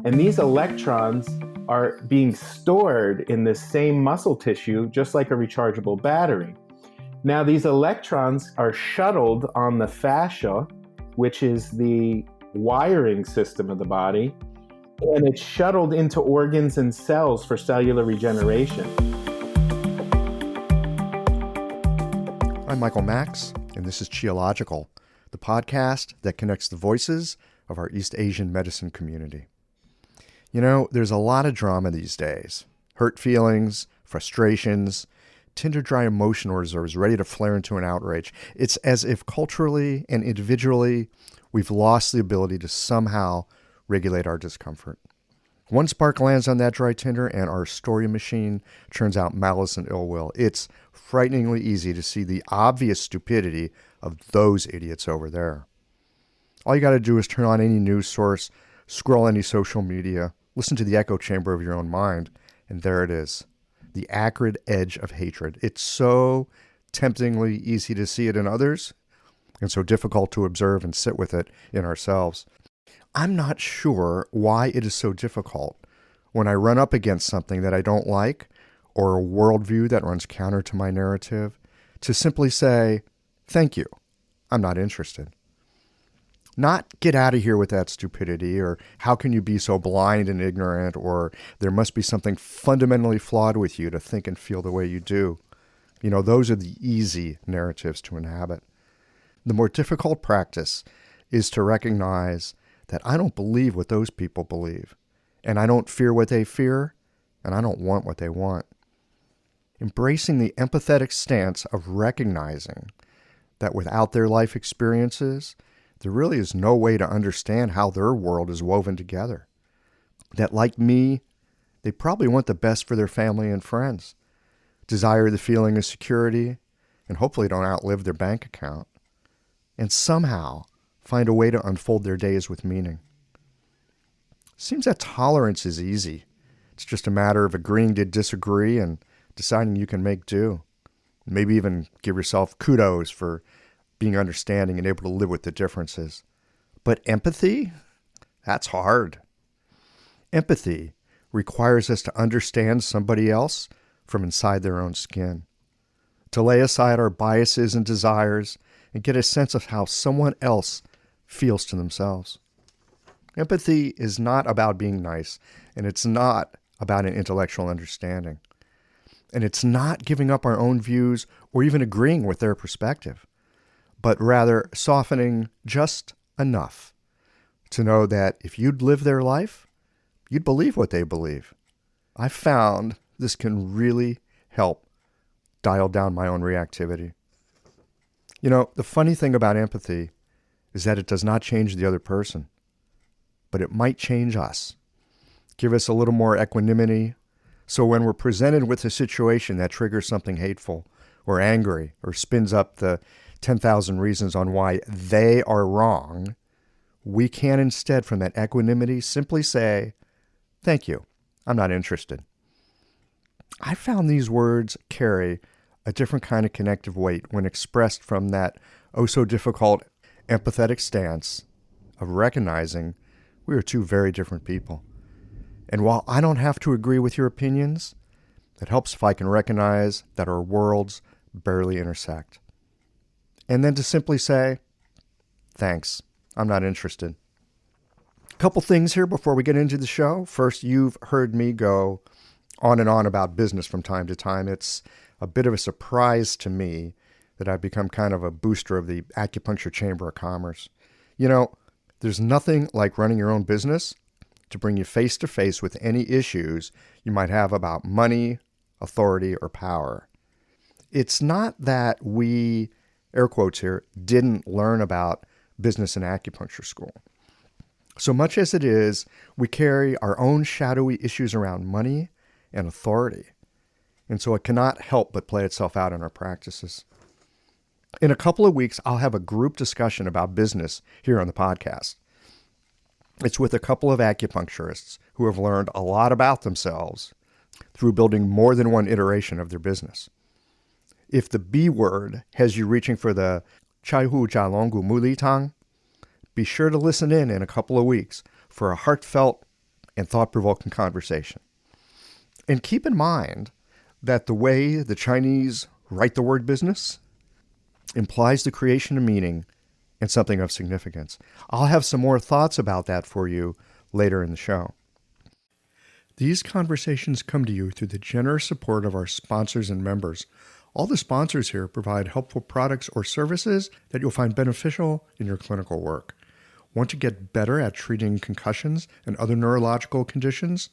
And these electrons are being stored in the same muscle tissue, just like a rechargeable battery. Now, these electrons are shuttled on the fascia, which is the wiring system of the body, and it's shuttled into organs and cells for cellular regeneration. I'm Michael Max, and this is Qiological, the podcast that connects the voices of our East Asian medicine community. You know, there's a lot of drama these days. Hurt feelings, frustrations, tinder-dry emotional reserves ready to flare into an outrage. It's as if culturally and individually, we've lost the ability to somehow regulate our discomfort. One spark lands on that dry tinder and our story machine turns out malice and ill will. It's frighteningly easy to see the obvious stupidity of those idiots over there. All you got to do is turn on any news source, scroll any social media, listen to the echo chamber of your own mind, and there it is, the acrid edge of hatred. It's so temptingly easy to see it in others, and so difficult to observe and sit with it in ourselves. I'm not sure why it is so difficult when I run up against something that I don't like, or a worldview that runs counter to my narrative, to simply say, thank you, I'm not interested. Not get out of here with that stupidity, or how can you be so blind and ignorant, or there must be something fundamentally flawed with you to think and feel the way you do. You know, those are the easy narratives to inhabit. The more difficult practice is to recognize that I don't believe what those people believe, and I don't fear what they fear, and I don't want what they want. Embracing the empathetic stance of recognizing that without their life experiences, there really is no way to understand how their world is woven together. That, like me, they probably want the best for their family and friends, desire the feeling of security, and hopefully don't outlive their bank account, and somehow find a way to unfold their days with meaning. Seems that tolerance is easy. It's just a matter of agreeing to disagree and deciding you can make do. Maybe even give yourself kudos for being understanding and able to live with the differences. But empathy? That's hard. Empathy requires us to understand somebody else from inside their own skin, to lay aside our biases and desires and get a sense of how someone else feels to themselves. Empathy is not about being nice, and it's not about an intellectual understanding. And it's not giving up our own views or even agreeing with their perspective, but rather softening just enough to know that if you'd live their life, you'd believe what they believe. I found this can really help dial down my own reactivity. You know, the funny thing about empathy is that it does not change the other person, but it might change us. Give us a little more equanimity, so when we're presented with a situation that triggers something hateful or angry or spins up the 10,000 reasons on why they are wrong, we can instead, from that equanimity, simply say, thank you, I'm not interested. I found these words carry a different kind of connective weight when expressed from that oh-so-difficult empathetic stance of recognizing we are two very different people. And while I don't have to agree with your opinions, it helps if I can recognize that our worlds barely intersect. And then to simply say, thanks, I'm not interested. A couple things here before we get into the show. First, you've heard me go on and on about business from time to time. It's a bit of a surprise to me that I've become kind of a booster of the Acupuncture Chamber of Commerce. You know, there's nothing like running your own business to bring you face to face with any issues you might have about money, authority, or power. It's not that we, air quotes here, didn't learn about business in acupuncture school. So much as it is, we carry our own shadowy issues around money and authority. And so it cannot help but play itself out in our practices. In a couple of weeks, I'll have a group discussion about business here on the podcast. It's with a couple of acupuncturists who have learned a lot about themselves through building more than one iteration of their business. If the B word has you reaching for the Chai Hu Jia Longu Muli Tang, be sure to listen in a couple of weeks for a heartfelt and thought-provoking conversation. And keep in mind that the way the Chinese write the word business implies the creation of meaning and something of significance. I'll have some more thoughts about that for you later in the show. These conversations come to you through the generous support of our sponsors and members. All the sponsors here provide helpful products or services that you'll find beneficial in your clinical work. Want to get better at treating concussions and other neurological conditions?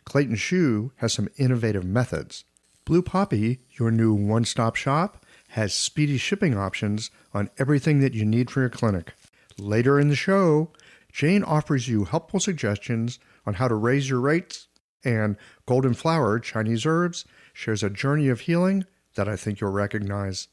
Clayton Shoe has some innovative methods. Blue Poppy, your new one-stop shop, has speedy shipping options on everything that you need for your clinic. Later in the show, Jane offers you helpful suggestions on how to raise your rates, and Golden Flower Chinese Herbs shares a journey of healing that I think you'll recognize.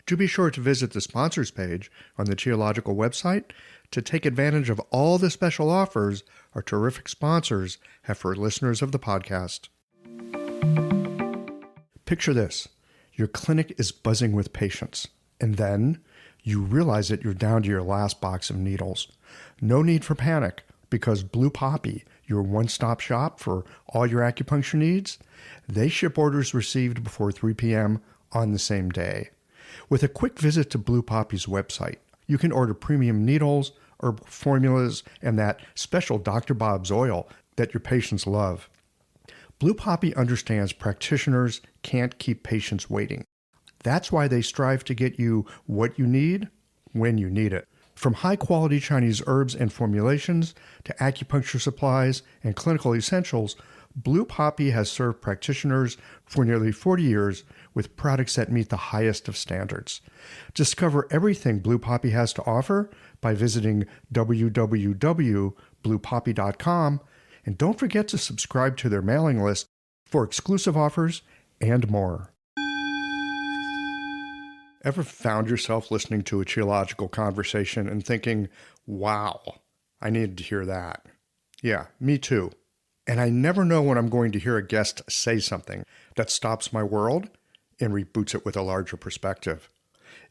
Do be sure to visit the sponsors page on the Geological website to take advantage of all the special offers our terrific sponsors have for listeners of the podcast. Picture this. Your clinic is buzzing with patients, and then you realize that you're down to your last box of needles. No need for panic, because Blue Poppy, your one-stop shop for all your acupuncture needs, they ship orders received before 3 p.m. on the same day. With a quick visit to Blue Poppy's website, you can order premium needles, herbal formulas, and that special Dr. Bob's oil that your patients love. Blue Poppy understands practitioners can't keep patients waiting. That's why they strive to get you what you need when you need it. From high-quality Chinese herbs and formulations to acupuncture supplies and clinical essentials, Blue Poppy has served practitioners for nearly 40 years with products that meet the highest of standards. Discover everything Blue Poppy has to offer by visiting www.bluepoppy.com, and don't forget to subscribe to their mailing list for exclusive offers and more. Ever found yourself listening to a geological conversation and thinking, wow, I needed to hear that? Yeah, me too. And I never know when I'm going to hear a guest say something that stops my world and reboots it with a larger perspective.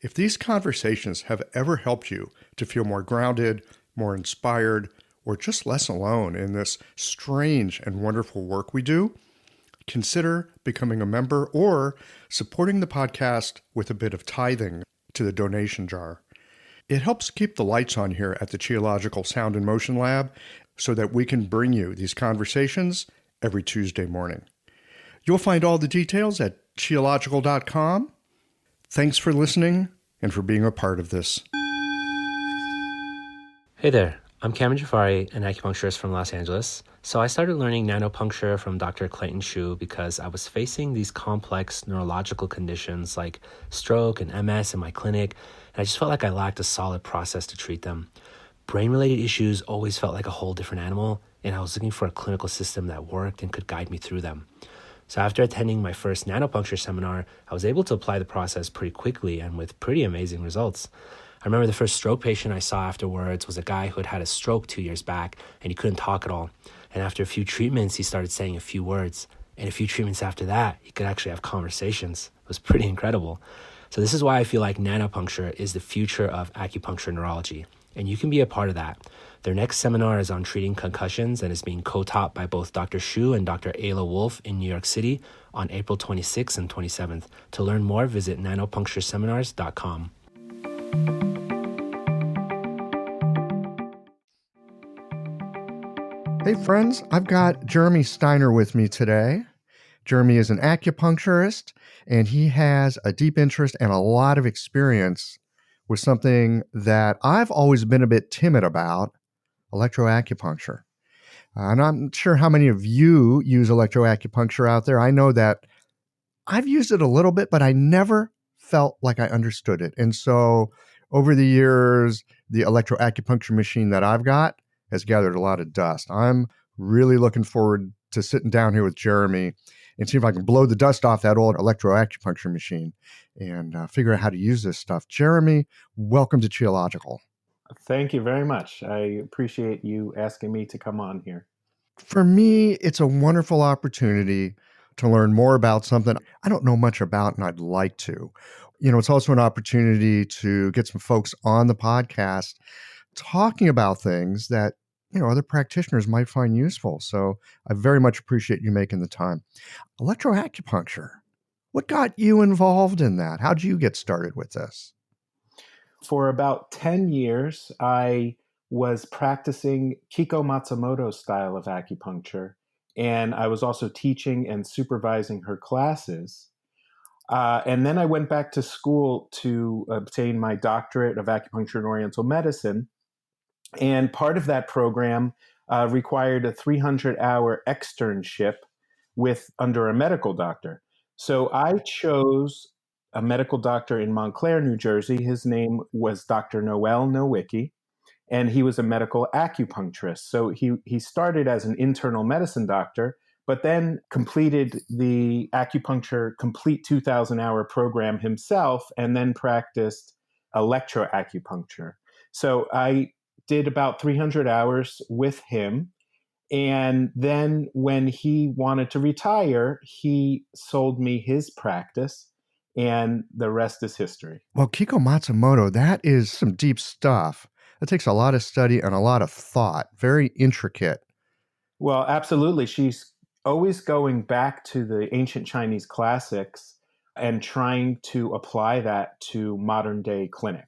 If these conversations have ever helped you to feel more grounded, more inspired, or just less alone in this strange and wonderful work we do, consider becoming a member or supporting the podcast with a bit of tithing to the donation jar. It helps keep the lights on here at the Geological Sound and Motion Lab so that we can bring you these conversations every Tuesday morning. You'll find all the details at geological.com. Thanks for listening and for being a part of this. Hey there, I'm Cameron Jafari, an acupuncturist from Los Angeles. So I started learning nanopuncture from Dr. Clayton Shoe because I was facing these complex neurological conditions like stroke and MS in my clinic, and I just felt like I lacked a solid process to treat them. Brain-related issues always felt like a whole different animal, and I was looking for a clinical system that worked and could guide me through them. So after attending my first nanopuncture seminar, I was able to apply the process pretty quickly and with pretty amazing results. I remember the first stroke patient I saw afterwards was a guy who had a stroke 2 years back, and he couldn't talk at all. And after a few treatments, he started saying a few words. And a few treatments after that, he could actually have conversations. It was pretty incredible. So this is why I feel like nanopuncture is the future of acupuncture neurology. And you can be a part of that. Their next seminar is on treating concussions and is being co-taught by both Dr. Shu and Dr. Ayla Wolf in New York City on April 26th and 27th. To learn more, visit nanopunctureseminars.com. Hey friends, I've got Jeremy Steiner with me today. Jeremy is an acupuncturist, and he has a deep interest and a lot of experience with something that I've always been a bit timid about, electro-acupuncture. And I'm not sure how many of you use electro-acupuncture out there. I know that I've used it a little bit, but I never felt like I understood it. And so over the years, the electro-acupuncture machine that I've got has gathered a lot of dust. I'm really looking forward to sitting down here with Jeremy and see if I can blow the dust off that old electro-acupuncture machine and figure out how to use this stuff. Jeremy, welcome to Geological. Thank you very much. I appreciate you asking me to come on here. For me, it's a wonderful opportunity to learn more about something I don't know much about and I'd like to. You know, it's also an opportunity to get some folks on the podcast talking about things that other practitioners might find useful. So I very much appreciate you making the time. Electro-acupuncture. What got you involved in that? How'd you get started with this? For about 10 years, I was practicing Kiko Matsumoto's style of acupuncture, and I was also teaching and supervising her classes. And then I went back to school to obtain my doctorate of acupuncture and oriental medicine. And part of that program required a 300-hour externship with under a medical doctor. So I chose a medical doctor in Montclair, New Jersey. His name was Dr. Noel Nowicki, and he was a medical acupuncturist. So he started as an internal medicine doctor, but then completed the acupuncture complete 2,000-hour program himself, and then practiced electro-acupuncture. So I did about 300 hours with him. And then when he wanted to retire, he sold me his practice, and the rest is history. Well, Kiko Matsumoto, that is some deep stuff. That takes a lot of study and a lot of thought. Very intricate. Well, absolutely. She's always going back to the ancient Chinese classics and trying to apply that to modern day clinic.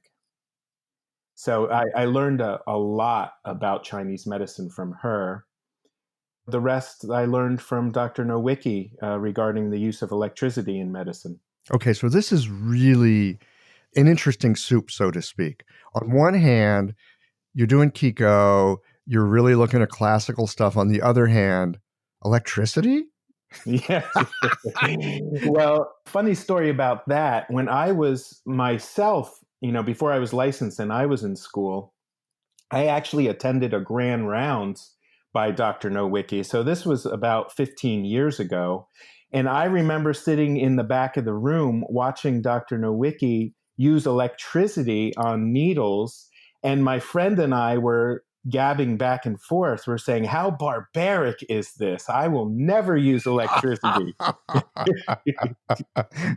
So I learned a lot about Chinese medicine from her. The rest I learned from Dr. Nowicki regarding the use of electricity in medicine. Okay, so this is really an interesting soup, so to speak. On one hand, you're doing Kiko, you're really looking at classical stuff. On the other hand, electricity? Yeah. Well, funny story about that. When I was myself, before I was licensed and I was in school, I actually attended a grand rounds by Dr. Nowicki. So this was about 15 years ago. And I remember sitting in the back of the room watching Dr. Nowicki use electricity on needles. And my friend and I were gabbing back and forth. We're saying, how barbaric is this? I will never use electricity.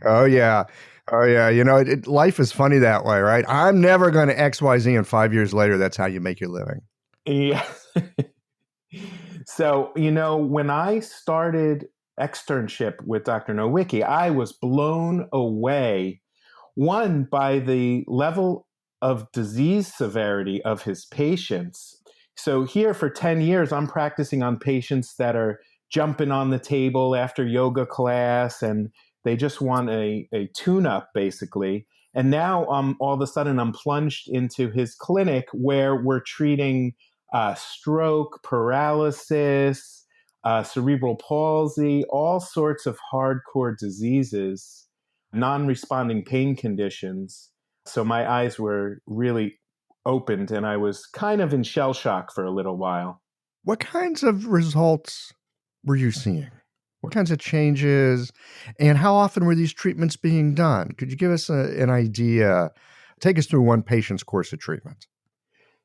Oh, yeah. Oh, yeah. Life is funny that way, right? I'm never going to XYZ, and 5 years later, that's how you make your living. Yeah. So, when I started externship with Dr. Nowicki, I was blown away, one, by the level of disease severity of his patients. So here for 10 years, I'm practicing on patients that are jumping on the table after yoga class, and they just want a tune-up, basically. And now all of a sudden I'm plunged into his clinic where we're treating stroke, paralysis, cerebral palsy, all sorts of hardcore diseases, non-responding pain conditions. So my eyes were really opened, and I was kind of in shell shock for a little while. What kinds of results were you seeing? What kinds of changes? And how often were these treatments being done? Could you give us an idea? Take us through one patient's course of treatment.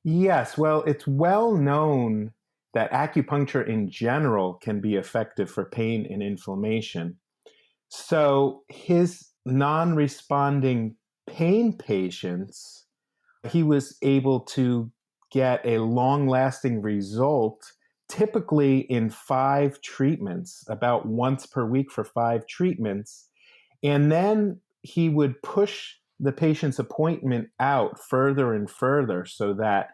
Yes, well, it's well known that acupuncture in general can be effective for pain and inflammation. So his non-responding pain patients, he was able to get a long-lasting result, typically in 5 treatments, about once per week for 5 treatments. And then he would push the patient's appointment out further and further so that,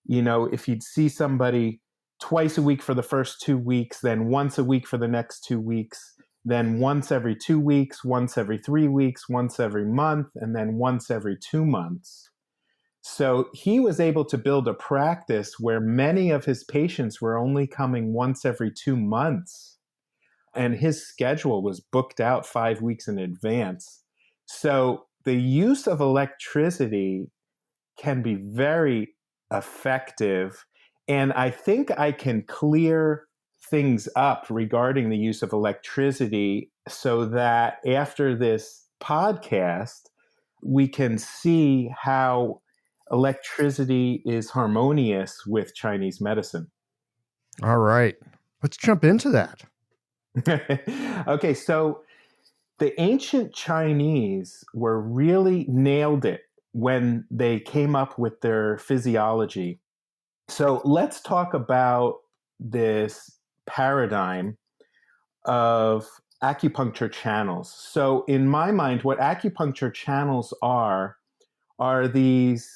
if he'd see somebody twice a week for the first 2 weeks, then once a week for the next 2 weeks, then once every 2 weeks, once every 3 weeks, once every month, and then once every 2 months. So he was able to build a practice where many of his patients were only coming once every 2 months, and his schedule was booked out 5 weeks in advance. So the use of electricity can be very effective. And I think I can clear things up regarding the use of electricity so that after this podcast, we can see how electricity is harmonious with Chinese medicine. All right. Let's jump into that. Okay, so the ancient Chinese were really nailed it when they came up with their physiology. So let's talk about this paradigm of acupuncture channels. So, in my mind, what acupuncture channels are these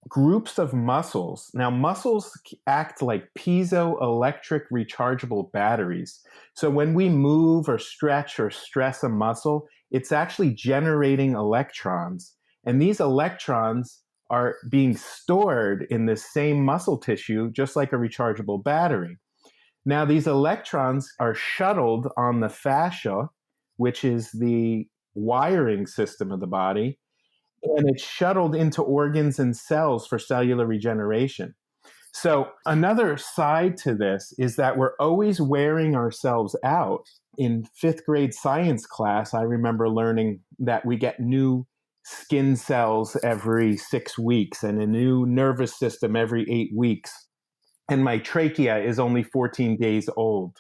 groups of muscles. Now, muscles act like piezoelectric rechargeable batteries. So, when we move or stretch or stress a muscle, it's actually generating electrons. And these electrons are being stored in the same muscle tissue, just like a rechargeable battery. Now, these electrons are shuttled on the fascia, which is the wiring system of the body, and it's shuttled into organs and cells for cellular regeneration. So, another side to this is that we're always wearing ourselves out. In fifth grade science class, I remember learning that we get new skin cells every 6 weeks and a new nervous system every 8 weeks. And my trachea is only 14 days old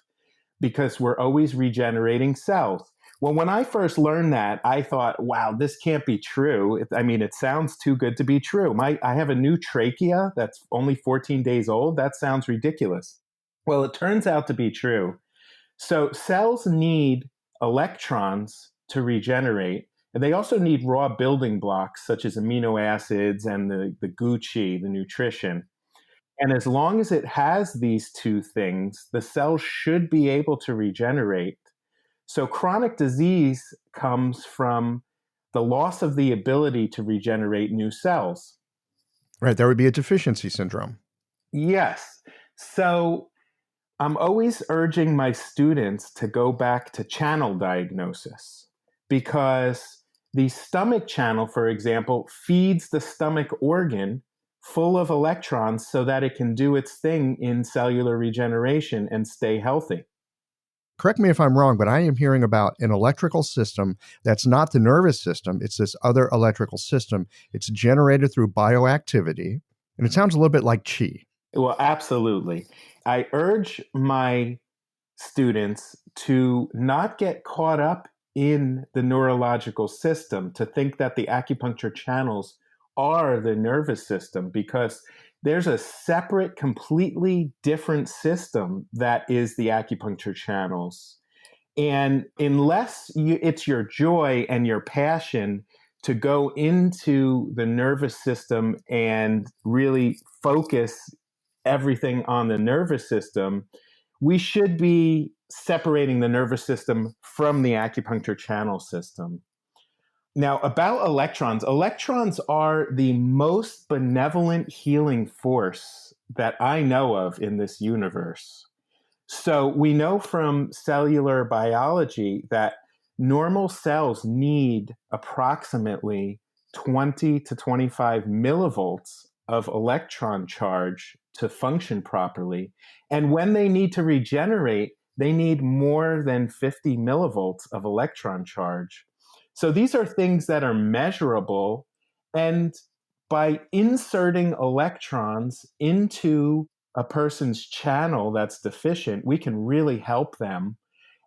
because we're always regenerating cells. Well, when I first learned that, I thought, wow, this can't be true. It sounds too good to be true. I have a new trachea that's only 14 days old. That sounds ridiculous. Well, it turns out to be true. So cells need electrons to regenerate, and they also need raw building blocks such as amino acids and the Gucci, the nutrition. And as long as it has these two things, the cell should be able to regenerate. So chronic disease comes from the loss of the ability to regenerate new cells. Right. There would be a deficiency syndrome. Yes. So I'm always urging my students to go back to channel diagnosis because the stomach channel, for example, feeds the stomach organ full of electrons so that it can do its thing in cellular regeneration and stay healthy. Correct me if I'm wrong, but I am hearing about an electrical system that's not the nervous system. It's this other electrical system. It's generated through bioactivity, and it sounds a little bit like chi. Well, absolutely. I urge my students to not get caught up in the neurological system, to think that the acupuncture channels are the nervous system, because there's a separate, completely different system that is the acupuncture channels. And unless it's your joy and your passion to go into the nervous system and really focus everything on the nervous system, we should be separating the nervous system from the acupuncture channel system. Now, about electrons, electrons are the most benevolent healing force that I know of in this universe. So we know from cellular biology that normal cells need approximately 20 to 25 millivolts of electron charge to function properly. And when they need to regenerate, they need more than 50 millivolts of electron charge. So these are things that are measurable. And by inserting electrons into a person's channel that's deficient, we can really help them.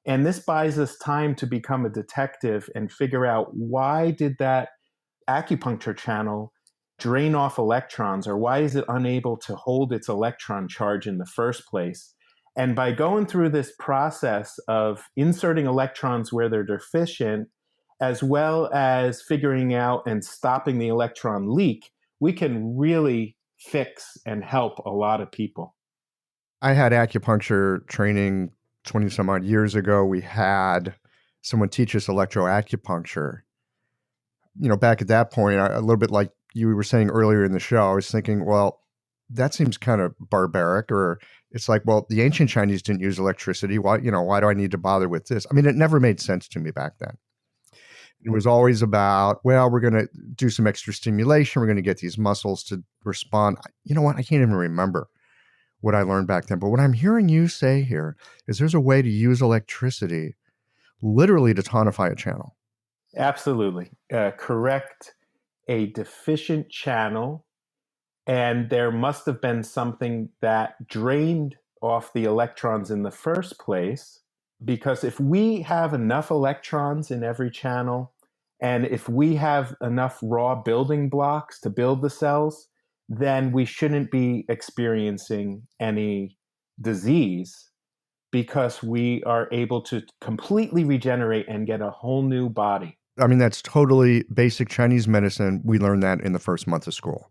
And this buys us time to become a detective and figure out, why did that acupuncture channel drain off electrons, or why is it unable to hold its electron charge in the first place? And by going through this process of inserting electrons where they're deficient, as well as figuring out and stopping the electron leak, we can really fix and help a lot of people. I had acupuncture training 20 some odd years ago. We had someone teach us electro-acupuncture. Back at that point, a little bit like you were saying earlier in the show, I was thinking, well, that seems kind of barbaric. Or it's like, well, the ancient Chinese didn't use electricity. Why do I need to bother with this? It never made sense to me back then. It was always about, well, we're going to do some extra stimulation. We're going to get these muscles to respond. You know what? I can't even remember what I learned back then. But what I'm hearing you say here is there's a way to use electricity literally to tonify a channel. Absolutely. Correct a deficient channel, and there must have been something that drained off the electrons in the first place. Because if we have enough electrons in every channel, and if we have enough raw building blocks to build the cells, then we shouldn't be experiencing any disease because we are able to completely regenerate and get a whole new body. I mean, that's totally basic Chinese medicine. We learned that in the first month of school,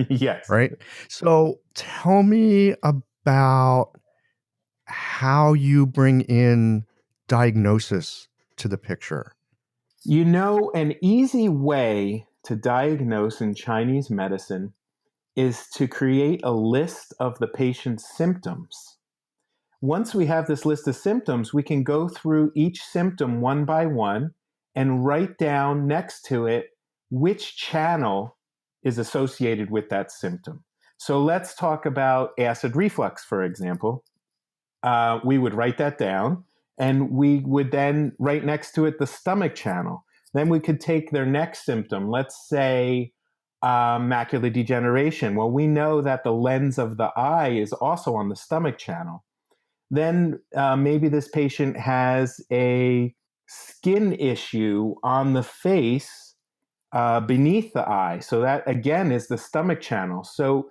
Yes. right? So tell me about how you bring in diagnosis to the picture. You know, an easy way to diagnose in Chinese medicine is to create a list of the patient's symptoms. Once we have this list of symptoms, we can go through each symptom one by one and write down next to it which channel is associated with that symptom. So let's talk about acid reflux, for example. We would write that down, and we would then write next to it the stomach channel. Then we could take their next symptom, let's say macular degeneration. Well, we know that the lens of the eye is also on the stomach channel. Then maybe this patient has a skin issue on the face beneath the eye. So that again is the stomach channel. So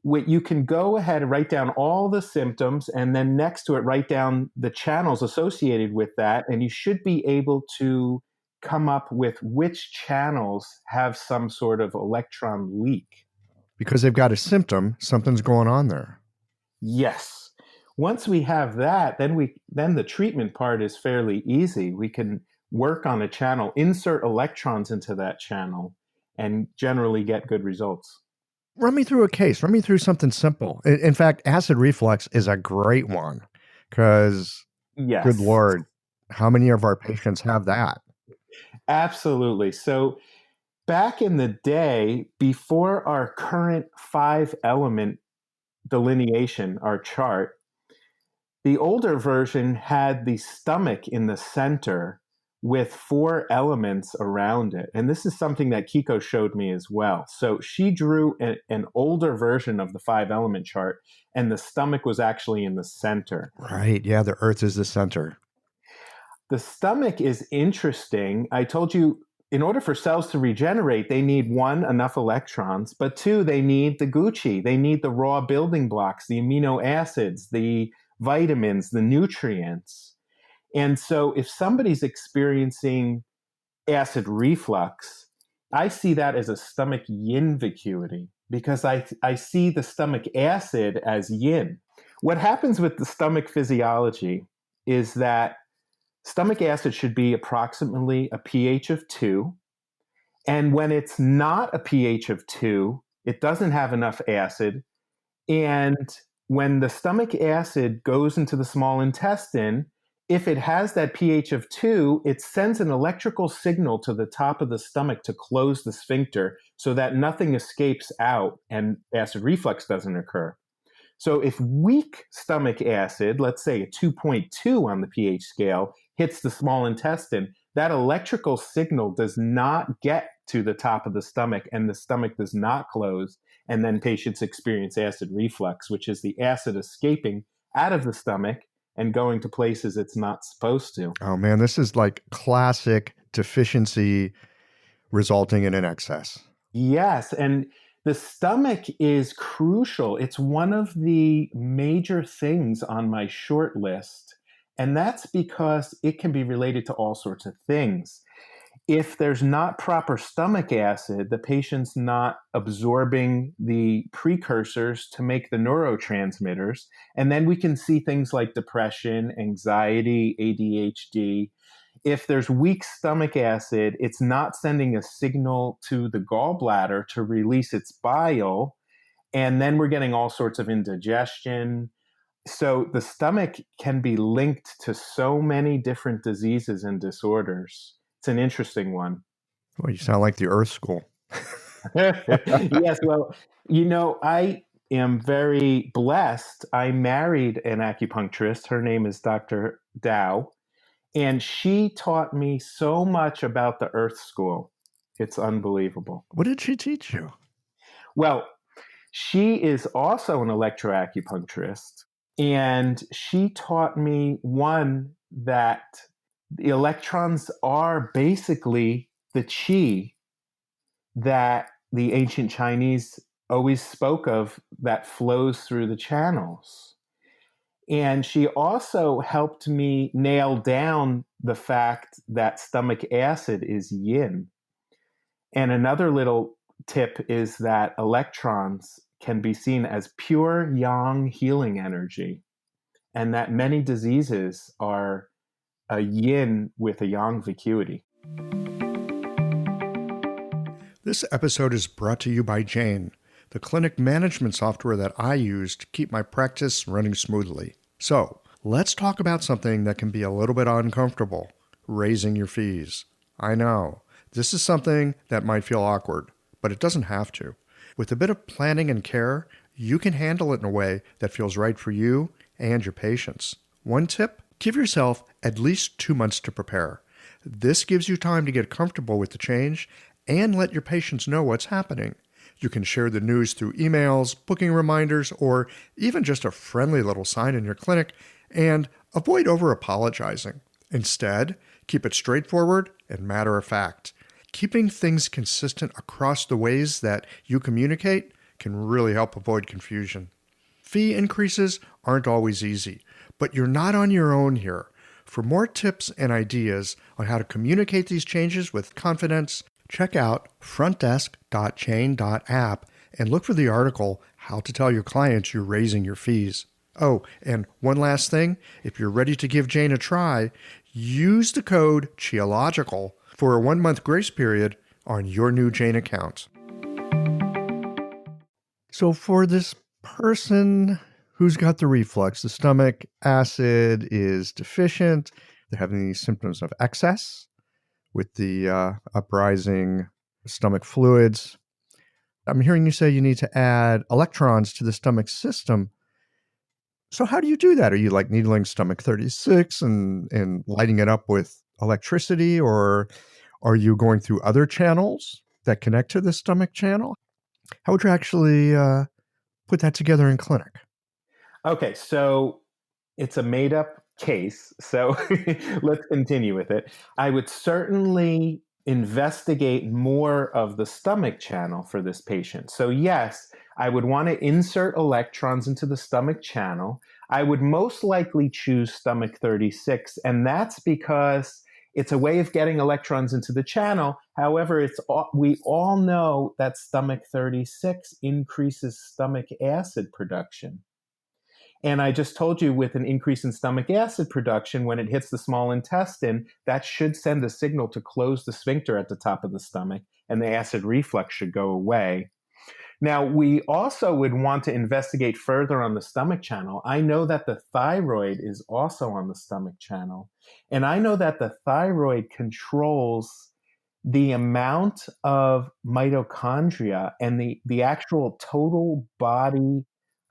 you can go ahead and write down all the symptoms, and then next to it write down the channels associated with that, and you should be able to come up with which channels have some sort of electron leak. Because they've got a symptom, something's going on there. Yes. Once we have that, then the treatment part is fairly easy. We can work on a channel, insert electrons into that channel, and generally get good results. Run me through a case. Run me through something simple. In fact, acid reflux is a great one because, Yes. good Lord, how many of our patients have that? Absolutely. So back in the day, before our current 5-element delineation, our chart, the older version had the stomach in the center with 4 elements around it. And this is something that Kiko showed me as well. So she drew an older version of the 5-element chart, and the stomach was actually in the center. Right. Yeah, the earth is the center. The stomach is interesting. I told you, in order for cells to regenerate, they need 1, enough electrons, but 2, they need the Gucci. They need the raw building blocks, the amino acids, the vitamins, the nutrients. And so if somebody's experiencing acid reflux, I see that as a stomach yin vacuity because I see the stomach acid as yin. What happens with the stomach physiology is that stomach acid should be approximately a pH of 2. And when it's not a pH of 2, it doesn't have enough acid. And when the stomach acid goes into the small intestine, if it has that pH of 2, it sends an electrical signal to the top of the stomach to close the sphincter so that nothing escapes out and acid reflux doesn't occur. So if weak stomach acid, let's say a 2.2 on the pH scale, hits the small intestine, that electrical signal does not get to the top of the stomach and the stomach does not close. And then patients experience acid reflux, which is the acid escaping out of the stomach and going to places it's not supposed to. Oh, man, this is like classic deficiency resulting in an excess. Yes, and the stomach is crucial. It's one of the major things on my short list, and that's because it can be related to all sorts of things. If there's not proper stomach acid, the patient's not absorbing the precursors to make the neurotransmitters, and then we can see things like depression, anxiety, ADHD. If there's weak stomach acid, it's not sending a signal to the gallbladder to release its bile. And then we're getting all sorts of indigestion. So the stomach can be linked to so many different diseases and disorders. It's an interesting one. Well, you sound like the Earth School. Yes, well, you know, I am very blessed. I married an acupuncturist. Her name is Dr. Dow. And she taught me so much about the Earth School. It's unbelievable. What did she teach you? Well, she is also an electro-acupuncturist. And she taught me, one, that the electrons are basically the qi that the ancient Chinese always spoke of that flows through the channels. And she also helped me nail down the fact that stomach acid is yin. And another little tip is that electrons can be seen as pure yang healing energy, and that many diseases are a yin with a yang vacuity. This episode is brought to you by Jane, the clinic management software that I use to keep my practice running smoothly. So, let's talk about something that can be a little bit uncomfortable, raising your fees. I know, this is something that might feel awkward, but it doesn't have to. With a bit of planning and care, you can handle it in a way that feels right for you and your patients. One tip, give yourself at least 2 months to prepare. This gives you time to get comfortable with the change and let your patients know what's happening. You can share the news through emails, booking reminders, or even just a friendly little sign in your clinic, and avoid over-apologizing. Instead, keep it straightforward and matter of fact. Keeping things consistent across the ways that you communicate can really help avoid confusion. Fee increases aren't always easy, but you're not on your own here. For more tips and ideas on how to communicate these changes with confidence, check out frontdesk.jane.app and look for the article, How to Tell Your Clients You're Raising Your Fees. Oh, and one last thing, if you're ready to give Jane a try, use the code CHIOLOGICAL for a 1-month grace period on your new Jane account. So for this person who's got the reflux, the stomach acid is deficient, they're having these symptoms of excess with the uprising stomach fluids. I'm hearing you say you need to add electrons to the stomach system. So how do you do that? Are you like needling stomach 36 and lighting it up with electricity, or are you going through other channels that connect to the stomach channel? How would you actually put that together in clinic? Okay, so it's a made up case. So let's continue with it. I would certainly investigate more of the stomach channel for this patient. So, yes, I would want to insert electrons into the stomach channel. I would most likely choose stomach 36, and that's because it's a way of getting electrons into the channel. However, we all know that stomach 36 increases stomach acid production. And I just told you, with an increase in stomach acid production, when it hits the small intestine, that should send a signal to close the sphincter at the top of the stomach, and the acid reflux should go away. Now, we also would want to investigate further on the stomach channel. I know that the thyroid is also on the stomach channel, and I know that the thyroid controls the amount of mitochondria and the actual total body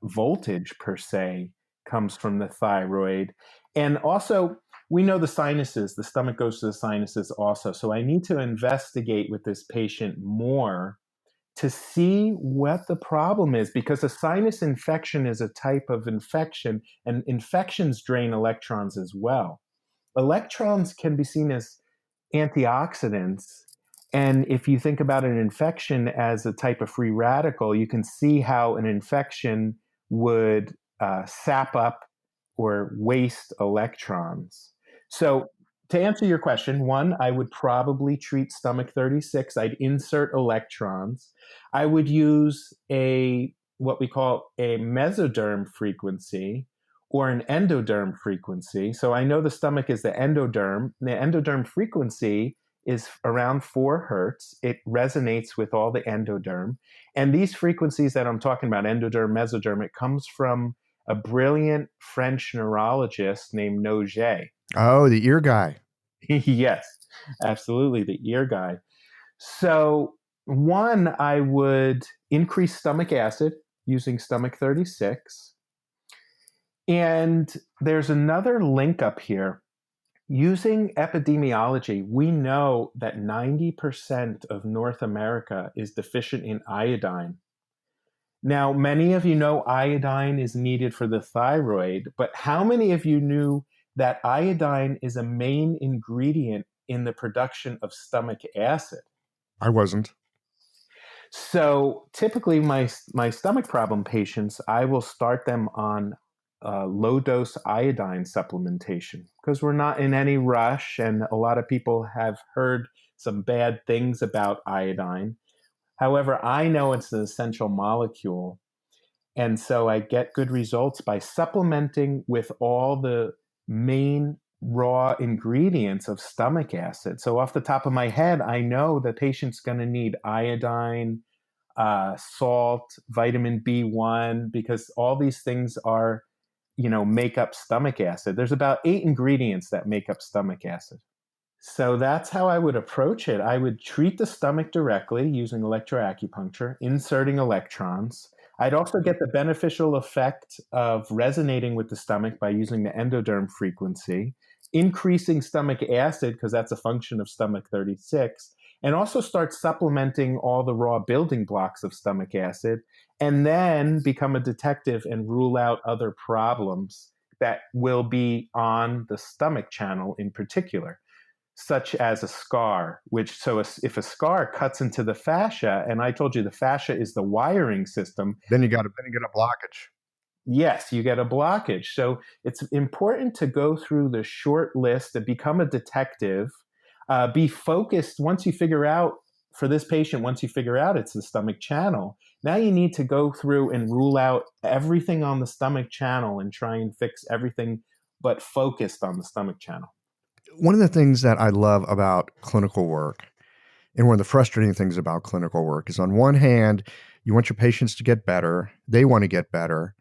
voltage per se comes from the thyroid. And also, we know the sinuses, the stomach goes to the sinuses also. So I need to investigate with this patient more to see what the problem is, because a sinus infection is a type of infection, and infections drain electrons as well. Electrons can be seen as antioxidants. And if you think about an infection as a type of free radical, you can see how an infection would sap up or waste electrons. So, to answer your question, one, I would probably treat stomach 36. I'd insert electrons. I would use what we call a mesoderm frequency or an endoderm frequency. So I know the stomach is the endoderm. The endoderm frequency is around 4 hertz. It resonates with all the endoderm. And these frequencies that I'm talking about, endoderm, mesoderm, it comes from a brilliant French neurologist named Noget. Oh, the ear guy. Yes, absolutely, the ear guy. So, one, I would increase stomach acid using stomach 36. And there's another link up here. Using epidemiology, we know that 90% of North America is deficient in iodine. Now, many of you know iodine is needed for the thyroid, but how many of you knew that iodine is a main ingredient in the production of stomach acid? I wasn't. So typically, my stomach problem patients, I will start them on low dose iodine supplementation because we're not in any rush, and a lot of people have heard some bad things about iodine. However, I know it's an essential molecule, and so I get good results by supplementing with all the main raw ingredients of stomach acid. So, off the top of my head, I know the patient's going to need iodine, salt, vitamin B1, because all these things are, make up stomach acid. There's about 8 ingredients that make up stomach acid. So that's how I would approach it. I would treat the stomach directly using electro-acupuncture, inserting electrons. I'd also get the beneficial effect of resonating with the stomach by using the endoderm frequency, increasing stomach acid, because that's a function of stomach 36, and also start supplementing all the raw building blocks of stomach acid, and then become a detective and rule out other problems that will be on the stomach channel in particular, such as a scar, if a scar cuts into the fascia, and I told you the fascia is the wiring system, Then you get a blockage. yes, you get a blockage. So it's important to go through the short list and become a detective, be focused. Once you figure out, for this patient, once you figure out it's the stomach channel, now you need to go through and rule out everything on the stomach channel and try and fix everything but focused on the stomach channel. One of the things that I love about clinical work, and one of the frustrating things about clinical work, is on one hand, you want your patients to get better. They want to get better.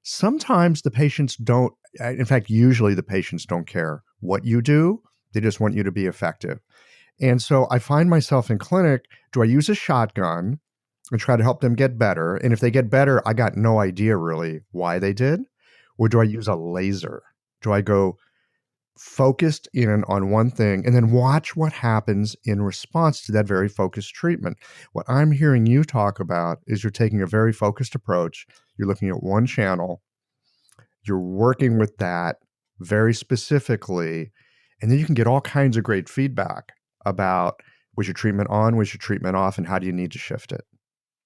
Sometimes the patients don't, in fact, usually the patients don't care what you do. They just want you to be effective. And so I find myself in clinic, do I use a shotgun and try to help them get better? And if they get better, I got no idea really why they did. Or do I use a laser? Do I go focused in on one thing and then watch what happens in response to that very focused treatment? What I'm hearing you talk about is you're taking a very focused approach. You're looking at one channel, you're working with that very specifically, and then you can get all kinds of great feedback about, was your treatment on, was your treatment off, and how do you need to shift it?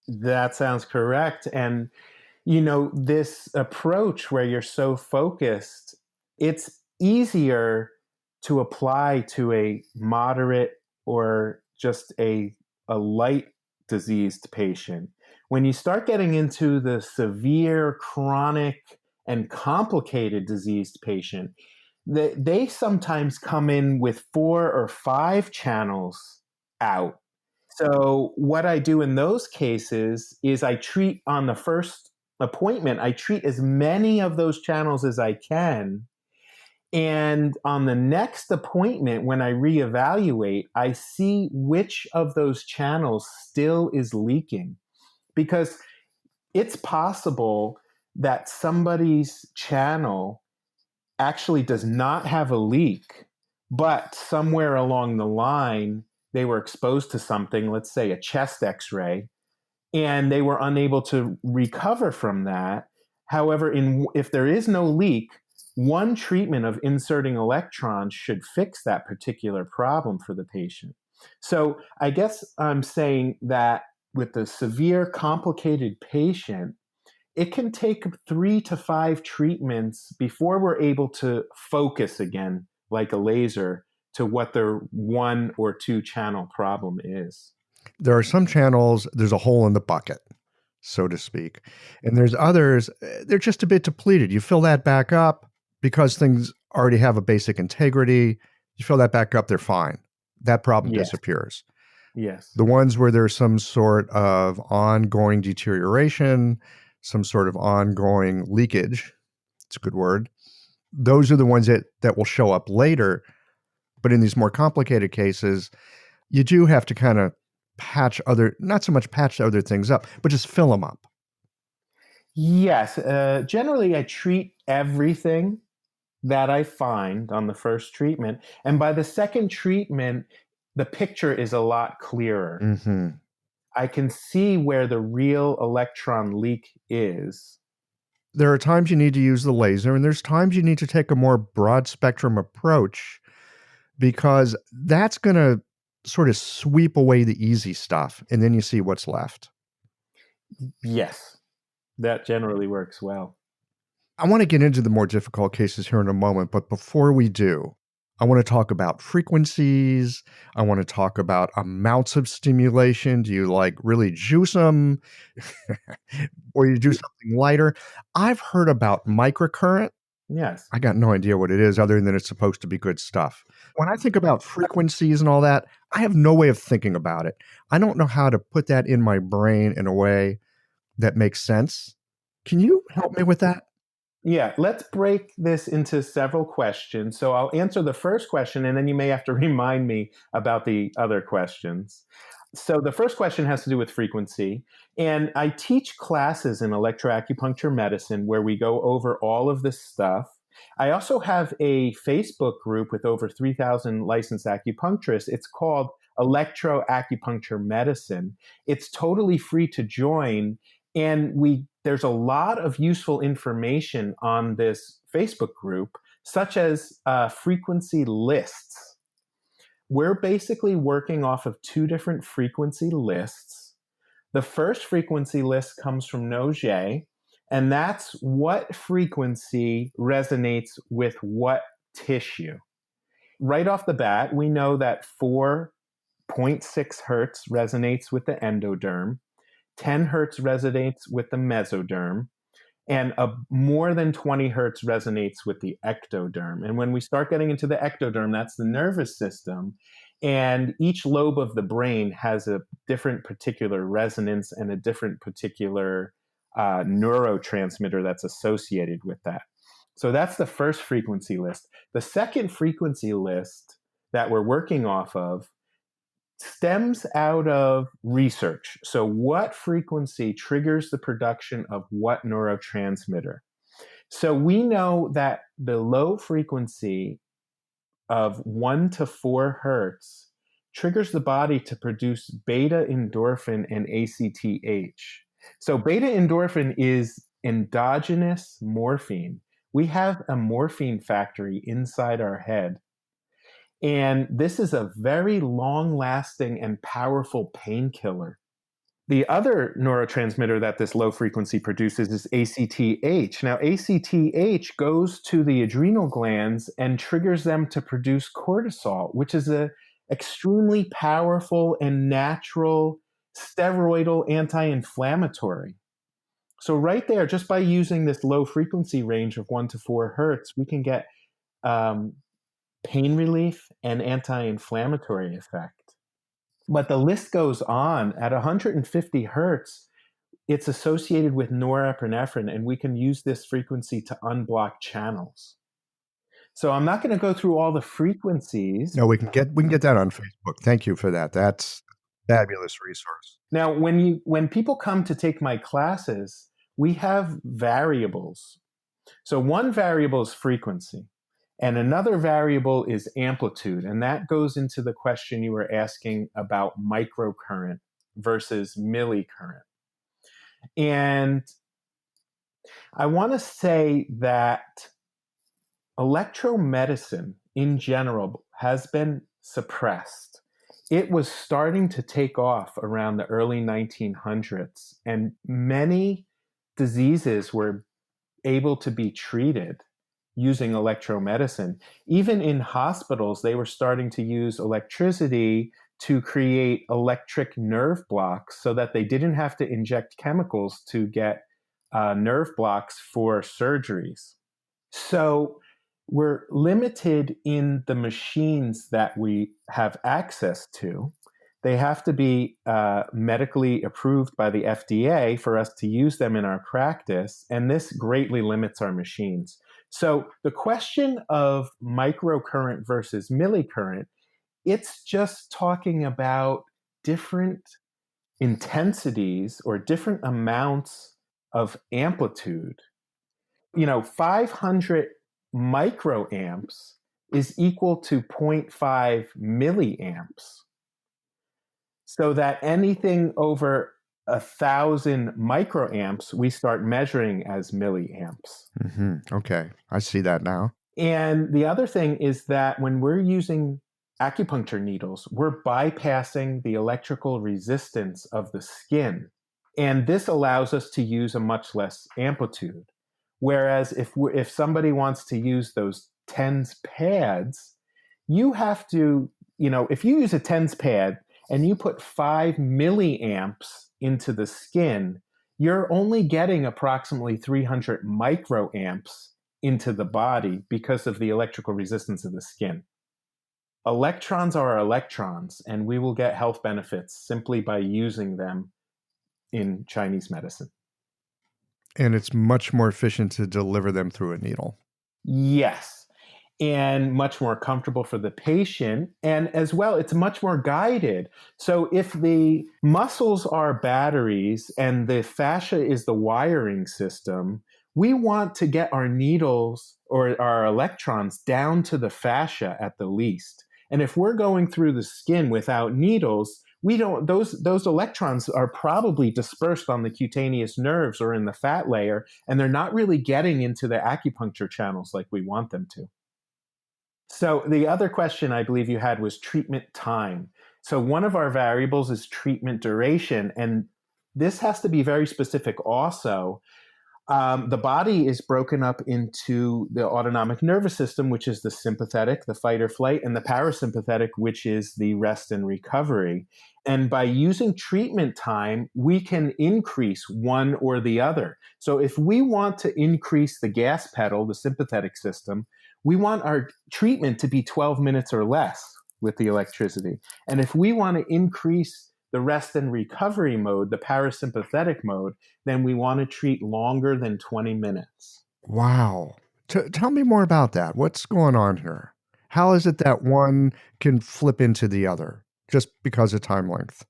That sounds correct. And, this approach where you're so focused, it's easier to apply to a moderate or just a light diseased patient. When you start getting into the severe, chronic, and complicated diseased patient, they sometimes come in with 4 or 5 channels out. So what I do in those cases is I treat on the first appointment, I treat as many of those channels as I can. And on the next appointment, when I reevaluate, I see which of those channels still is leaking. Because it's possible that somebody's channel actually does not have a leak, but somewhere along the line, they were exposed to something, let's say a chest x-ray, and they were unable to recover from that. However, if there is no leak, one treatment of inserting electrons should fix that particular problem for the patient. So I guess I'm saying that with the severe, complicated patient, it can take 3 to 5 treatments before we're able to focus again, like a laser, to what their 1 or 2 channel problem is. There are some channels, there's a hole in the bucket, so to speak. And there's others, they're just a bit depleted. You fill that back up because things already have a basic integrity. You fill that back up, they're fine. That problem Yes. disappears. Yes. The ones where there's some sort of ongoing deterioration, some sort of ongoing leakage, it's a good word, those are the ones that will show up later. But in these more complicated cases, you do have to kind of not so much patch other things up, but just fill them up. Yes. Generally, I treat everything that I find on the first treatment. And by the second treatment, the picture is a lot clearer. Mm-hmm. I can see where the real electron leak is. There are times you need to use the laser, and there's times you need to take a more broad spectrum approach, because that's going to sort of sweep away the easy stuff, and then you see what's left. Yes, that generally works well. I want to get into the more difficult cases here in a moment, but before we do, I want to talk about frequencies. I want to talk about amounts of stimulation. Do you like really juice them or you do something lighter? I've heard about microcurrent. Yes. I got no idea what it is other than it's supposed to be good stuff. When I think about frequencies and all that, I have no way of thinking about it. I don't know how to put that in my brain in a way that makes sense. Can you help me with that? Yeah, let's break this into several questions. So I'll answer the first question, and then you may have to remind me about the other questions. So the first question has to do with frequency. And I teach classes in electro-acupuncture medicine where we go over all of this stuff. I also have a Facebook group with over 3,000 licensed acupuncturists. It's called Electro-acupuncture medicine. It's totally free to join. And there's a lot of useful information on this Facebook group, such as frequency lists. We're basically working off of two different frequency lists. The first frequency list comes from Noget, and that's what frequency resonates with what tissue. Right off the bat, we know that 4.6 hertz resonates with the endoderm, 10 hertz resonates with the mesoderm, and more than 20 hertz resonates with the ectoderm. And when we start getting into the ectoderm, that's the nervous system. And each lobe of the brain has a different particular resonance and a different particular neurotransmitter that's associated with that. So that's the first frequency list. The second frequency list that we're working off of stems out of research. So, what frequency triggers the production of what neurotransmitter? So, we know that the low frequency of 1 to 4 hertz triggers the body to produce beta endorphin and ACTH. So, beta endorphin is endogenous morphine. We have a morphine factory inside our head. And this is a very long lasting and powerful painkiller. The other neurotransmitter that this low frequency produces is ACTH. Now, ACTH goes to the adrenal glands and triggers them to produce cortisol, which is an extremely powerful and natural steroidal anti-inflammatory. So right there, just by using this low frequency range of 1 to 4 hertz, we can get pain relief and anti-inflammatory effect. But the list goes on. At 150 hertz, it's associated with norepinephrine, and we can use this frequency to unblock channels. So I'm not going to go through all the frequencies. No, we can get that on Facebook. Thank you for that. That's a fabulous resource. Now, when people come to take my classes, we have variables. So one variable is frequency. And another variable is amplitude. And that goes into the question you were asking about microcurrent versus millicurrent. And I want to say that electromedicine in general has been suppressed. It was starting to take off around the early 1900s, and many diseases were able to be treated using electromedicine. Even in hospitals, they were starting to use electricity to create electric nerve blocks so that they didn't have to inject chemicals to get nerve blocks for surgeries. So we're limited in the machines that we have access to. They have to be medically approved by the FDA for us to use them in our practice, and this greatly limits our machines. So the question of microcurrent versus millicurrent, it's just talking about different intensities or different amounts of amplitude. 500 microamps is equal to 0.5 milliamps. So that anything over 1,000 microamps, we start measuring as milliamps. Okay, I see that now. And the other thing is that when we're using acupuncture needles, we're bypassing the electrical resistance of the skin. And this allows us to use a much less amplitude. Whereas if somebody wants to use those TENS pads, you have to, if you use a TENS pad and you put 5 milliamps into the skin, you're only getting approximately 300 microamps into the body because of the electrical resistance of the skin. Electrons are electrons, and we will get health benefits simply by using them in Chinese medicine. And it's much more efficient to deliver them through a needle. Yes, and much more comfortable for the patient. And as well, it's much more guided. So if the muscles are batteries and the fascia is the wiring system, we want to get our needles or our electrons down to the fascia at the least. And if we're going through the skin without needles, those electrons are probably dispersed on the cutaneous nerves or in the fat layer, and they're not really getting into the acupuncture channels like we want them to. So the other question I believe you had was treatment time. So one of our variables is treatment duration, and this has to be very specific also. The body is broken up into the autonomic nervous system, which is the sympathetic, the fight or flight, and the parasympathetic, which is the rest and recovery. And by using treatment time, we can increase one or the other. So if we want to increase the gas pedal, the sympathetic system, we want our treatment to be 12 minutes or less with the electricity. And if we want to increase the rest and recovery mode, the parasympathetic mode, then we want to treat longer than 20 minutes. Wow. Tell me more about that. What's going on here? How is it that one can flip into the other just because of time length?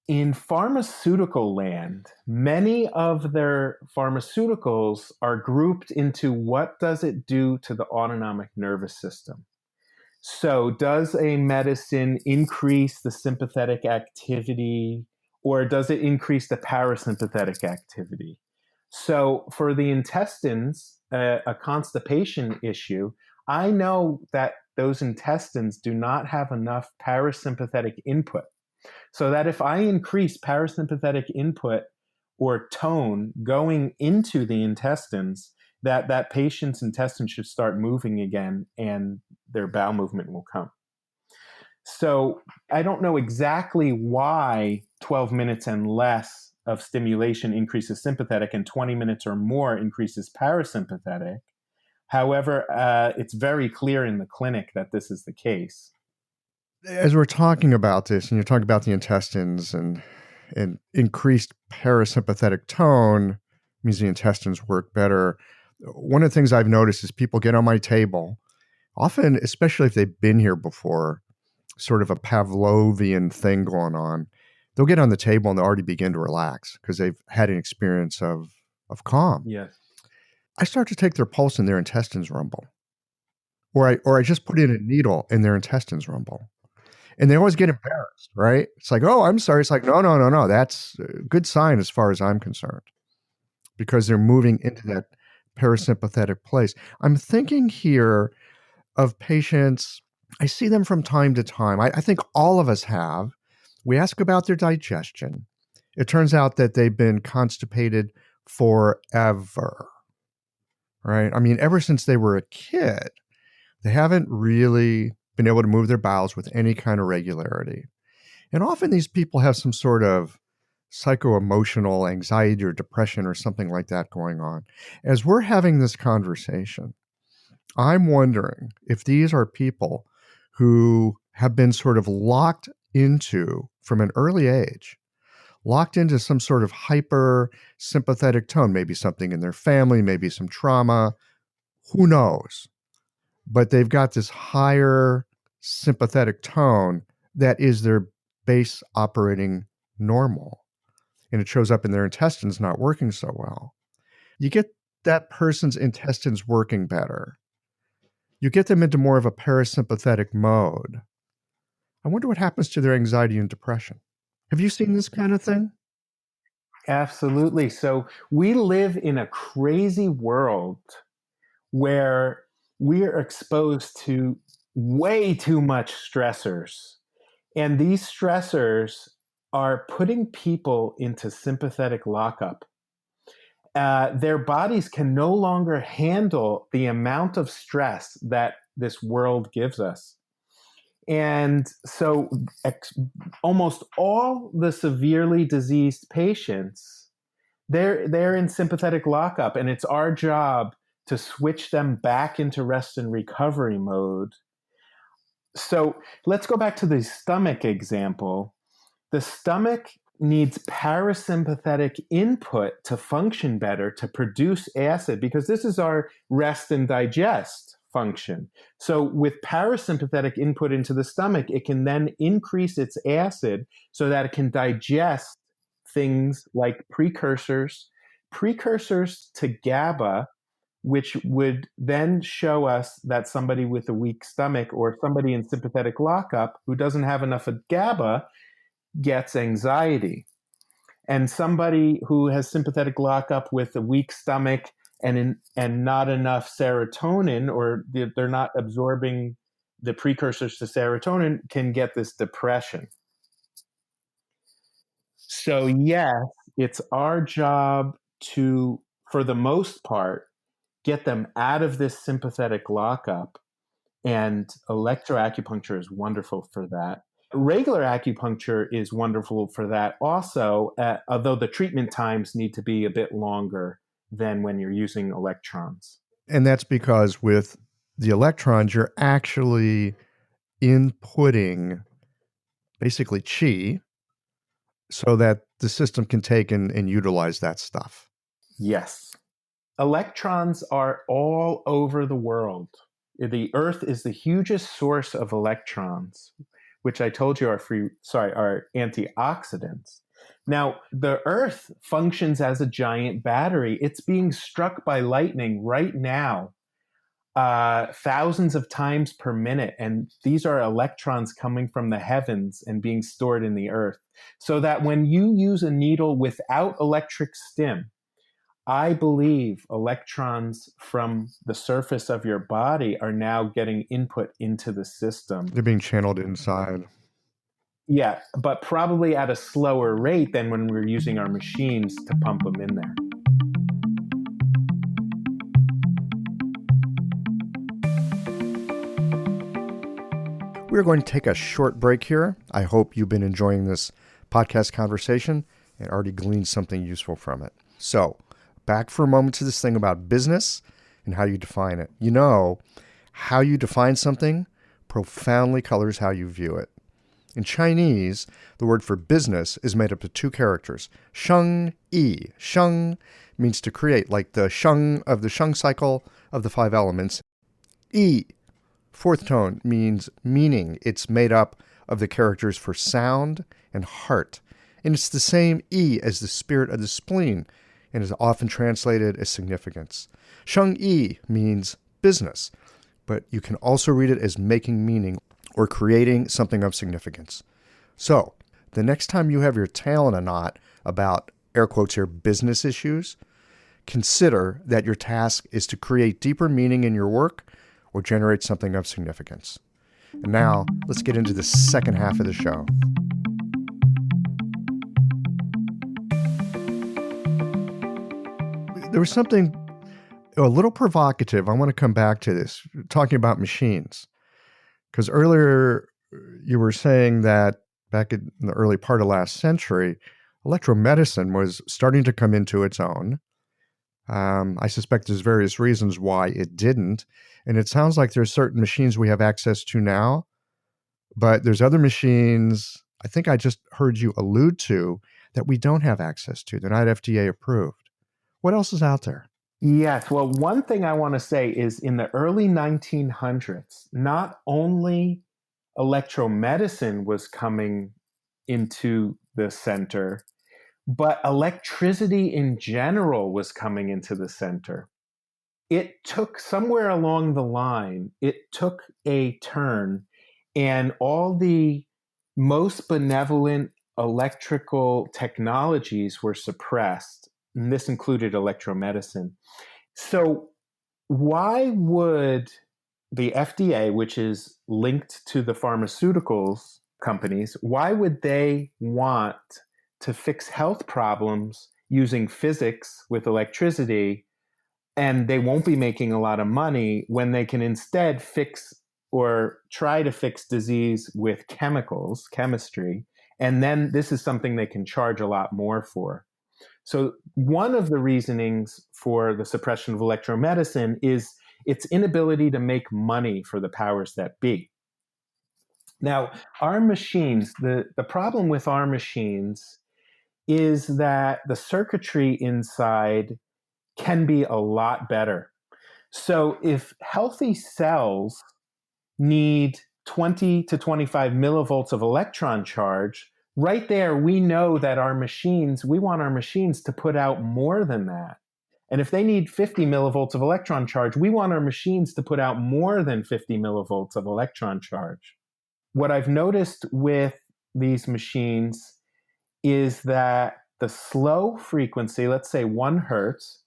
In pharmaceutical land, many of their pharmaceuticals are grouped into what does it do to the autonomic nervous system. So, does a medicine increase the sympathetic activity or does it increase the parasympathetic activity? So, for the intestines, a constipation issue, I know that those intestines do not have enough parasympathetic input. So, that if I increase parasympathetic input or tone going into the intestines, that patient's intestines should start moving again and their bowel movement will come. So I don't know exactly why 12 minutes and less of stimulation increases sympathetic and 20 minutes or more increases parasympathetic. However, it's very clear in the clinic that this is the case. As we're talking about this, and you're talking about the intestines and increased parasympathetic tone means the intestines work better. One of the things I've noticed is people get on my table, often, especially if they've been here before, sort of a Pavlovian thing going on. They'll get on the table and they'll already begin to relax because they've had an experience of calm. Yes. I start to take their pulse and their intestines rumble. Or I just put in a needle and their intestines rumble. And they always get embarrassed, right? It's like, oh, I'm sorry. It's like, no. That's a good sign as far as I'm concerned because they're moving into that parasympathetic place. I'm thinking here of patients. I see them from time to time. I think all of us have. We ask about their digestion. It turns out that they've been constipated forever, right? I mean, ever since they were a kid, they haven't really been able to move their bowels with any kind of regularity. And often these people have some sort of psycho-emotional anxiety or depression or something like that going on. As we're having this conversation, I'm wondering if these are people who have been sort of locked into, from an early age, locked into some sort of hyper sympathetic tone, maybe something in their family, maybe some trauma, who knows? But they've got this higher sympathetic tone that is their base operating normal. And it shows up in their intestines not working so well. You get that person's intestines working better. You get them into more of a parasympathetic mode. I wonder what happens to their anxiety and depression. Have you seen this kind of thing? Absolutely. So we live in a crazy world where we are exposed to way too much stressors. And these stressors are putting people into sympathetic lockup. Their bodies can no longer handle the amount of stress that this world gives us. And so almost all the severely diseased patients, they're in sympathetic lockup, and it's our job to switch them back into rest and recovery mode. So let's go back to the stomach example. The stomach needs parasympathetic input to function better, to produce acid, because this is our rest and digest function. So with parasympathetic input into the stomach, it can then increase its acid so that it can digest things like precursors to GABA, which would then show us that somebody with a weak stomach or somebody in sympathetic lockup who doesn't have enough of GABA gets anxiety. And somebody who has sympathetic lockup with a weak stomach and not enough serotonin, or they're not absorbing the precursors to serotonin, can get this depression. So yes, it's our job to, for the most part, get them out of this sympathetic lockup. And electro-acupuncture is wonderful for that. Regular acupuncture is wonderful for that also, although the treatment times need to be a bit longer than when you're using electrons. And that's because with the electrons, you're actually inputting basically chi so that the system can take and utilize that stuff. Yes. Electrons are all over the world. The Earth is the hugest source of electrons, which I told you are antioxidants. Now, the Earth functions as a giant battery. It's being struck by lightning right now, thousands of times per minute. And these are electrons coming from the heavens and being stored in the Earth. So that when you use a needle without electric stim, I believe electrons from the surface of your body are now getting input into the system. They're being channeled inside. Yeah, but probably at a slower rate than when we're using our machines to pump them in there. We're going to take a short break here. I hope you've been enjoying this podcast conversation and already gleaned something useful from it. So, back for a moment to this thing about business and how you define it. You know, how you define something profoundly colors how you view it. In Chinese, the word for business is made up of two characters, sheng, yi. Sheng means to create, like the sheng of the sheng cycle of the 5 elements. Yi, fourth tone, means meaning. It's made up of the characters for sound and heart. And it's the same yi as the spirit of the spleen, and is often translated as significance. Sheng yi means business, but you can also read it as making meaning or creating something of significance. So, the next time you have your tail in a knot about, air quotes here, business issues, consider that your task is to create deeper meaning in your work or generate something of significance. And now, let's get into the second half of the show. There was something a little provocative. I want to come back to this, talking about machines. Because earlier you were saying that back in the early part of last century, electro-medicine was starting to come into its own. I suspect there's various reasons why it didn't. And it sounds like there's certain machines we have access to now, but there's other machines, I think I just heard you allude to, that we don't have access to. They're not FDA approved. What else is out there? Yes. Well, one thing I want to say is in the early 1900s, not only electromedicine was coming into the center, but electricity in general was coming into the center. It took somewhere along the line, it took a turn, and all the most benevolent electrical technologies were suppressed. And this included electromedicine. So why would the FDA, which is linked to the pharmaceuticals companies, why would they want to fix health problems using physics with electricity, and they won't be making a lot of money when they can instead fix or try to fix disease with chemistry, and then this is something they can charge a lot more for. So one of the reasonings for the suppression of electromedicine is its inability to make money for the powers that be. Now, our machines, the problem with our machines is that the circuitry inside can be a lot better. So if healthy cells need 20 to 25 millivolts of electron charge, right there, we know that we want our machines to put out more than that. And if they need 50 millivolts of electron charge, we want our machines to put out more than 50 millivolts of electron charge. What I've noticed with these machines is that the slow frequency, let's say 1 hertz,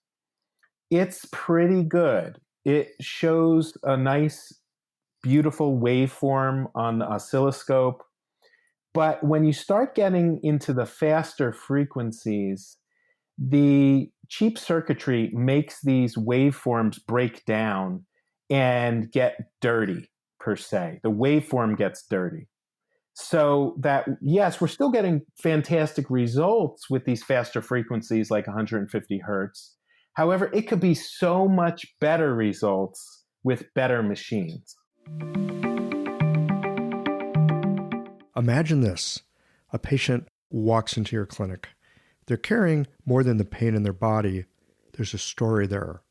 it's pretty good. It shows a nice, beautiful waveform on the oscilloscope. But when you start getting into the faster frequencies, the cheap circuitry makes these waveforms break down and get dirty, per se. The waveform gets dirty. So that, yes, we're still getting fantastic results with these faster frequencies like 150 hertz. However, it could be so much better results with better machines. Imagine this. A patient walks into your clinic. They're carrying more than the pain in their body. There's a story there.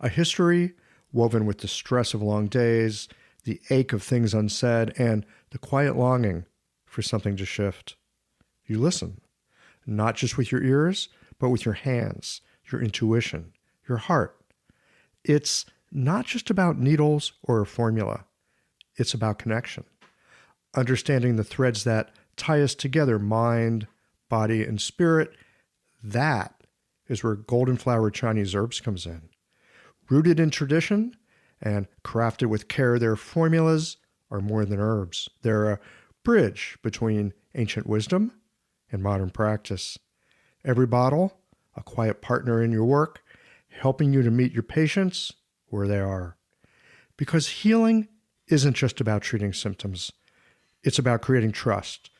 A history woven with the stress of long days, the ache of things unsaid, and the quiet longing for something to shift. You listen, not just with your ears, but with your hands, your intuition, your heart. It's not just about needles or a formula. It's about connection, understanding the threads that tie us together, mind, body, and spirit. That is where golden flower Chinese herbs comes in. Rooted in tradition and crafted with care, their formulas are more than herbs. They're a bridge between ancient wisdom and modern practice. Every bottle, a quiet partner in your work, helping you to meet your patients where they are. Because healing isn't just about treating symptoms. It's about creating trust,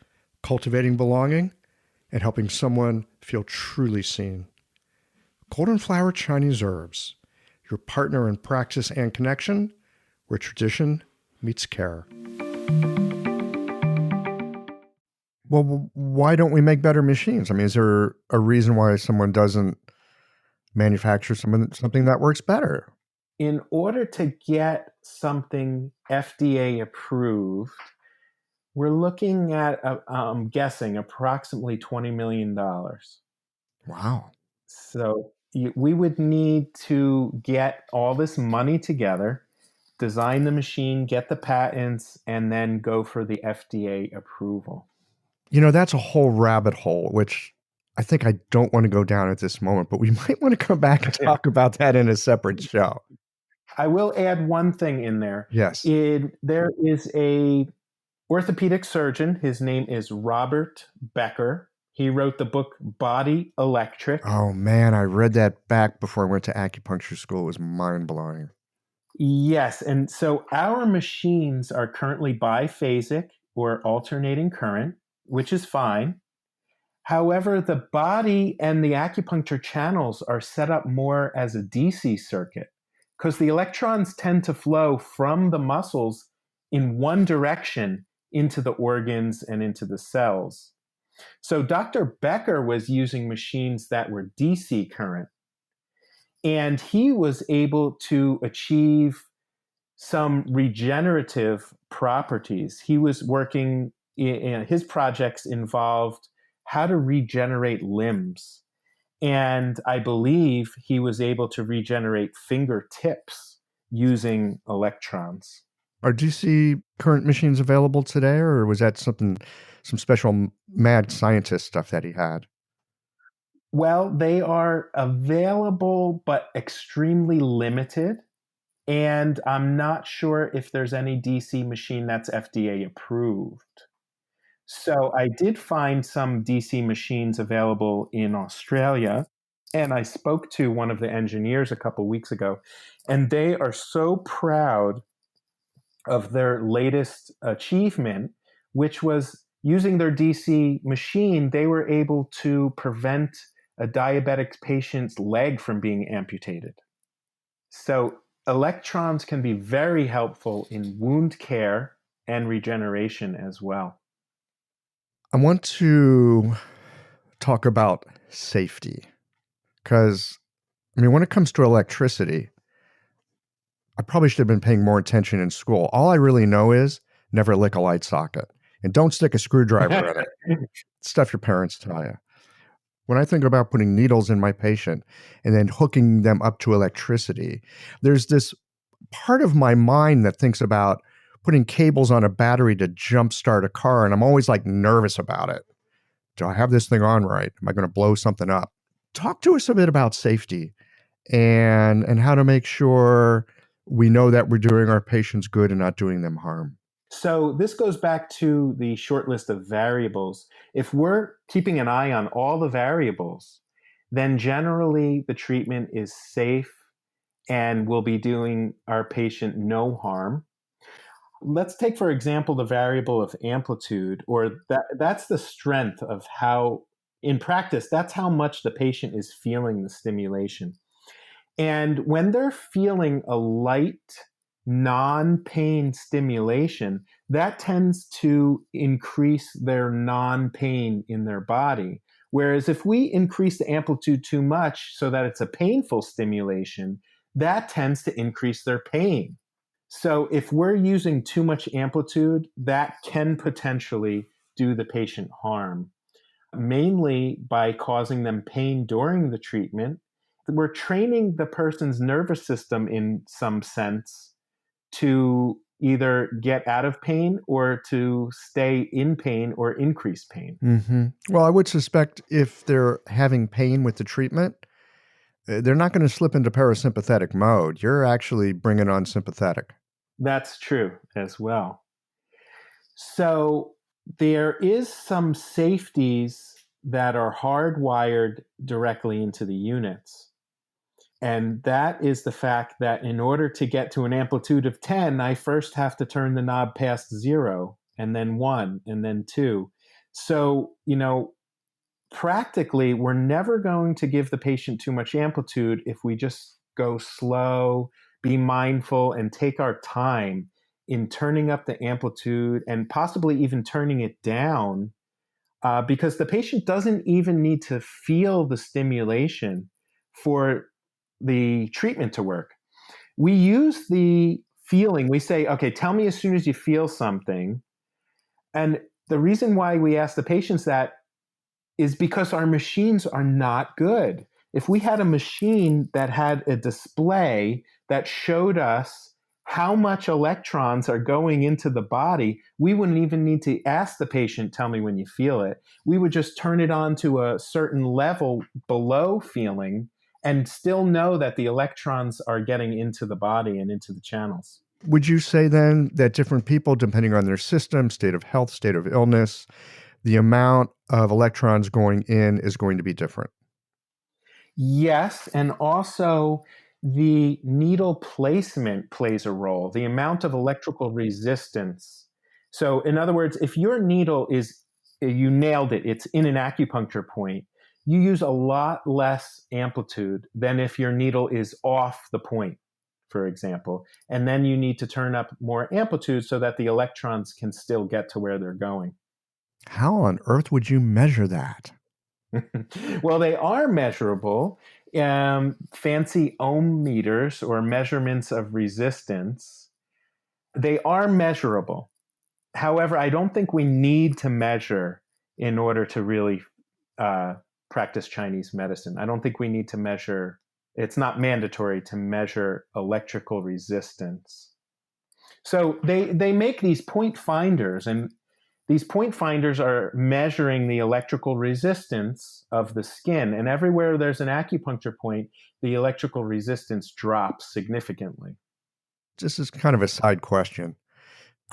cultivating belonging, and helping someone feel truly seen. Golden Flower Chinese Herbs, your partner in practice and connection, where tradition meets care. Well, why don't we make better machines? I mean, is there a reason why someone doesn't manufacture something that works better? In order to get something FDA approved, we're looking at, I'm guessing, approximately $20 million. Wow. So we would need to get all this money together, design the machine, get the patents, and then go for the FDA approval. You know, that's a whole rabbit hole, which I think I don't want to go down at this moment, but we might want to come back and talk about that in a separate show. I will add one thing in there. Yes. There is a orthopedic surgeon. His name is Robert Becker. He wrote the book Body Electric. Oh, man, I read that back before I went to acupuncture school. It was mind-blowing. Yes, and so our machines are currently biphasic or alternating current, which is fine. However, the body and the acupuncture channels are set up more as a DC circuit because the electrons tend to flow from the muscles in one direction into the organs and into the cells. So Dr. Becker was using machines that were DC current, and he was able to achieve some regenerative properties. He was working, his projects involved how to regenerate limbs. And I believe he was able to regenerate fingertips using electrons. Are DC current machines available today, or was that some special mad scientist stuff that he had? Well, they are available, but extremely limited. And I'm not sure if there's any DC machine that's FDA approved. So I did find some DC machines available in Australia. And I spoke to one of the engineers a couple weeks ago, and they are so proud of their latest achievement, which was using their DC machine, they were able to prevent a diabetic patient's leg from being amputated. So electrons can be very helpful in wound care and regeneration as well. I want to talk about safety because, I mean, when it comes to electricity, I probably should have been paying more attention in school. All I really know is never lick a light socket and don't stick a screwdriver in it. Stuff your parents tell you. When I think about putting needles in my patient and then hooking them up to electricity, there's this part of my mind that thinks about putting cables on a battery to jumpstart a car. And I'm always like nervous about it. Do I have this thing on right? Am I going to blow something up? Talk to us a bit about safety and how to make sure we know that we're doing our patients good and not doing them harm. So this goes back to the short list of variables. If we're keeping an eye on all the variables, then generally the treatment is safe and will be doing our patient no harm. Let's take, for example, the variable of amplitude, or that's the strength of how, in practice, that's how much the patient is feeling the stimulation. And when they're feeling a light, non-pain stimulation, that tends to increase their non-pain in their body. Whereas if we increase the amplitude too much so that it's a painful stimulation, that tends to increase their pain. So if we're using too much amplitude, that can potentially do the patient harm, mainly by causing them pain during the treatment. We're training the person's nervous system in some sense to either get out of pain or to stay in pain or increase pain. Mm-hmm. Well, I would suspect if they're having pain with the treatment, they're not going to slip into parasympathetic mode. You're actually bringing on sympathetic. That's true as well. So there is some safeties that are hardwired directly into the units. And that is the fact that in order to get to an amplitude of 10, I first have to turn the knob past 0, and then 1, and then 2. So, practically, we're never going to give the patient too much amplitude if we just go slow, be mindful, and take our time in turning up the amplitude and possibly even turning it down, because the patient doesn't even need to feel the stimulation for the treatment to work. We use the feeling. We say, okay, tell me as soon as you feel something. And the reason why we ask the patients that is because our machines are not good. If we had a machine that had a display that showed us how much electrons are going into the body, we wouldn't even need to ask the patient, tell me when you feel it. We would just turn it on to a certain level below feeling and still know that the electrons are getting into the body and into the channels. Would you say then that different people, depending on their system, state of health, state of illness, the amount of electrons going in is going to be different? Yes, and also the needle placement plays a role, the amount of electrical resistance. So in other words, if your needle is, you nailed it, it's in an acupuncture point, you use a lot less amplitude than if your needle is off the point, for example. And then you need to turn up more amplitude so that the electrons can still get to where they're going. How on earth would you measure that? Well, they are measurable. Fancy ohm meters or measurements of resistance, they are measurable. However, I don't think we need to measure in order to really practice Chinese medicine. I don't think we need to measure. It's not mandatory to measure electrical resistance. So they make these point finders, and these point finders are measuring the electrical resistance of the skin. And everywhere there's an acupuncture point, the electrical resistance drops significantly. This is kind of a side question.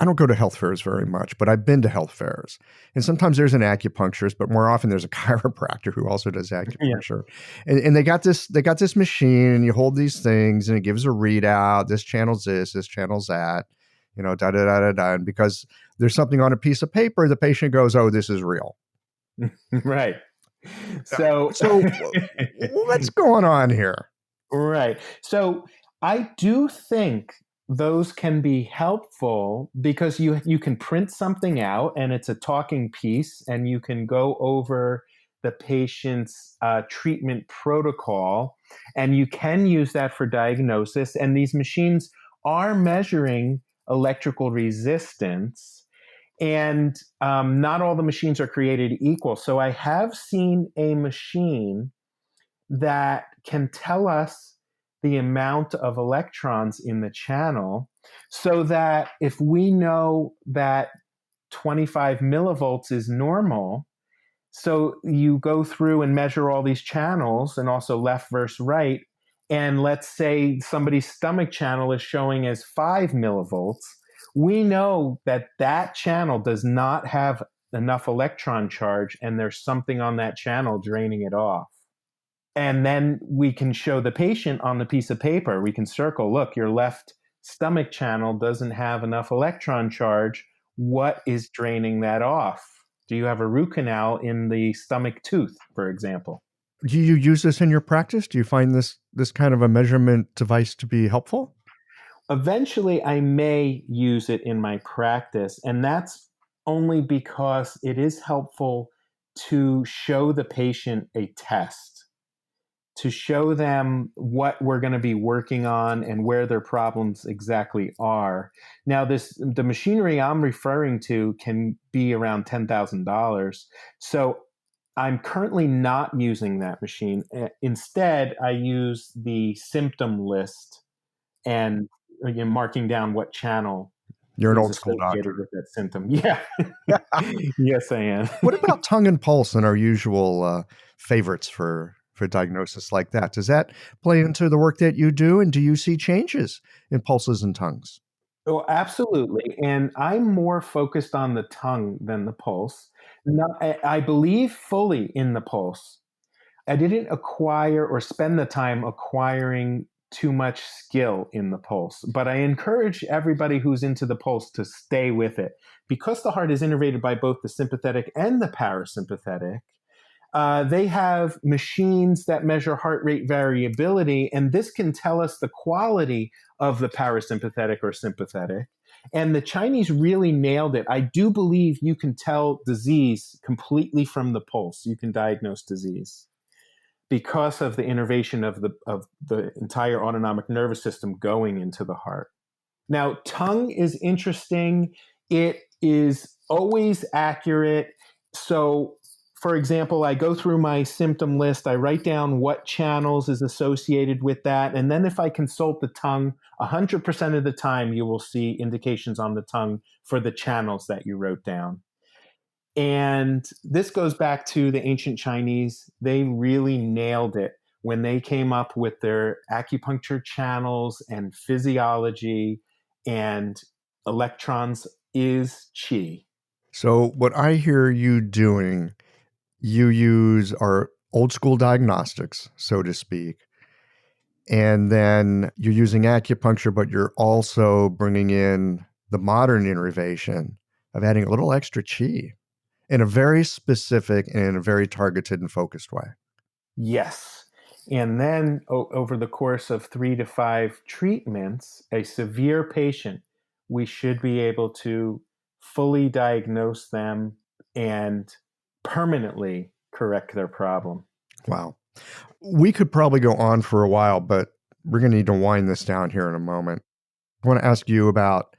I don't go to health fairs very much, but I've been to health fairs. And sometimes there's an acupuncturist, but more often there's a chiropractor who also does Yeah. acupuncture. And they got this machine, and you hold these things and it gives a readout. This channel's this channel's that, da da da da da. And because there's something on a piece of paper, the patient goes, "Oh, this is real." Right. So, So what's going on here? right. So I do think those can be helpful because you can print something out and it's a talking piece, and you can go over the patient's treatment protocol, and you can use that for diagnosis. And these machines are measuring electrical resistance, and not all the machines are created equal. So I have seen a machine that can tell us the amount of electrons in the channel, so that if we know that 25 millivolts is normal, so you go through and measure all these channels and also left versus right. And let's say somebody's stomach channel is showing as 5 millivolts. We know that that channel does not have enough electron charge, and there's something on that channel draining it off. And then we can show the patient on the piece of paper, we can circle, look, your left stomach channel doesn't have enough electron charge. What is draining that off? Do you have a root canal in the stomach tooth, for example? Do you use this in your practice? Do you find this kind of a measurement device to be helpful? Eventually, I may use it in my practice, and that's only because it is helpful to show the patient a test, to show them what we're going to be working on and where their problems exactly are. Now, the machinery I'm referring to can be around $10,000. So I'm currently not using that machine. Instead, I use the symptom list and marking down what channel You're an is old school associated doctor. with that symptom. Yeah. Yes, I am. What about tongue and pulse and our usual favorites for diagnosis like that? Does that play into the work that you do? And do you see changes in pulses and tongues? Oh, absolutely. And I'm more focused on the tongue than the pulse. No, I believe fully in the pulse. I didn't acquire or spend the time acquiring too much skill in the pulse, but I encourage everybody who's into the pulse to stay with it. Because the heart is innervated by both the sympathetic and the parasympathetic, they have machines that measure heart rate variability, and this can tell us the quality of the parasympathetic or sympathetic. And the Chinese really nailed it. I do believe you can tell disease completely from the pulse. You can diagnose disease because of the innervation of the entire autonomic nervous system going into the heart. Now, tongue is interesting. It is always accurate. So, for example, I go through my symptom list, I write down what channels is associated with that. And then if I consult the tongue, 100% of the time you will see indications on the tongue for the channels that you wrote down. And this goes back to the ancient Chinese. They really nailed it when they came up with their acupuncture channels and physiology, and electrons is chi. So, what I hear you doing, you use our old school diagnostics, so to speak, and then you're using acupuncture, but you're also bringing in the modern innovation of adding a little extra chi in a very specific and in a very targeted and focused way. Yes. And then over the course of 3 to 5 treatments, a severe patient, we should be able to fully diagnose them and permanently correct their problem. Wow. We could probably go on for a while, but we're going to need to wind this down here in a moment. I want to ask you about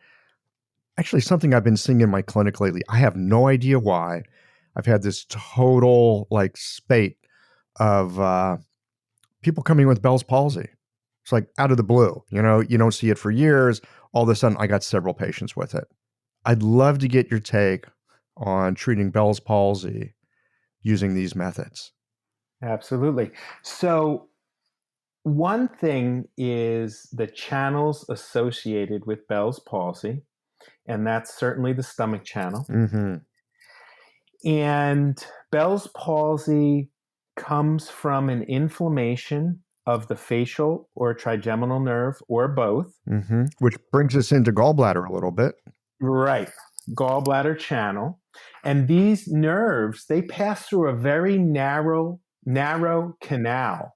actually something I've been seeing in my clinic lately. I have no idea why. I've had this total like spate of people coming with Bell's palsy. It's like out of the blue, you don't see it for years. All of a sudden, I got several patients with it. I'd love to get your take on treating Bell's palsy using these methods. Absolutely. So One thing is the channels associated with Bell's palsy, and that's certainly the stomach channel. Mm-hmm. And Bell's palsy comes from an inflammation of the facial or trigeminal nerve or both. Mm-hmm. Which brings us into gallbladder a little bit. Right. Gallbladder channel. And these nerves, they pass through a very narrow canal.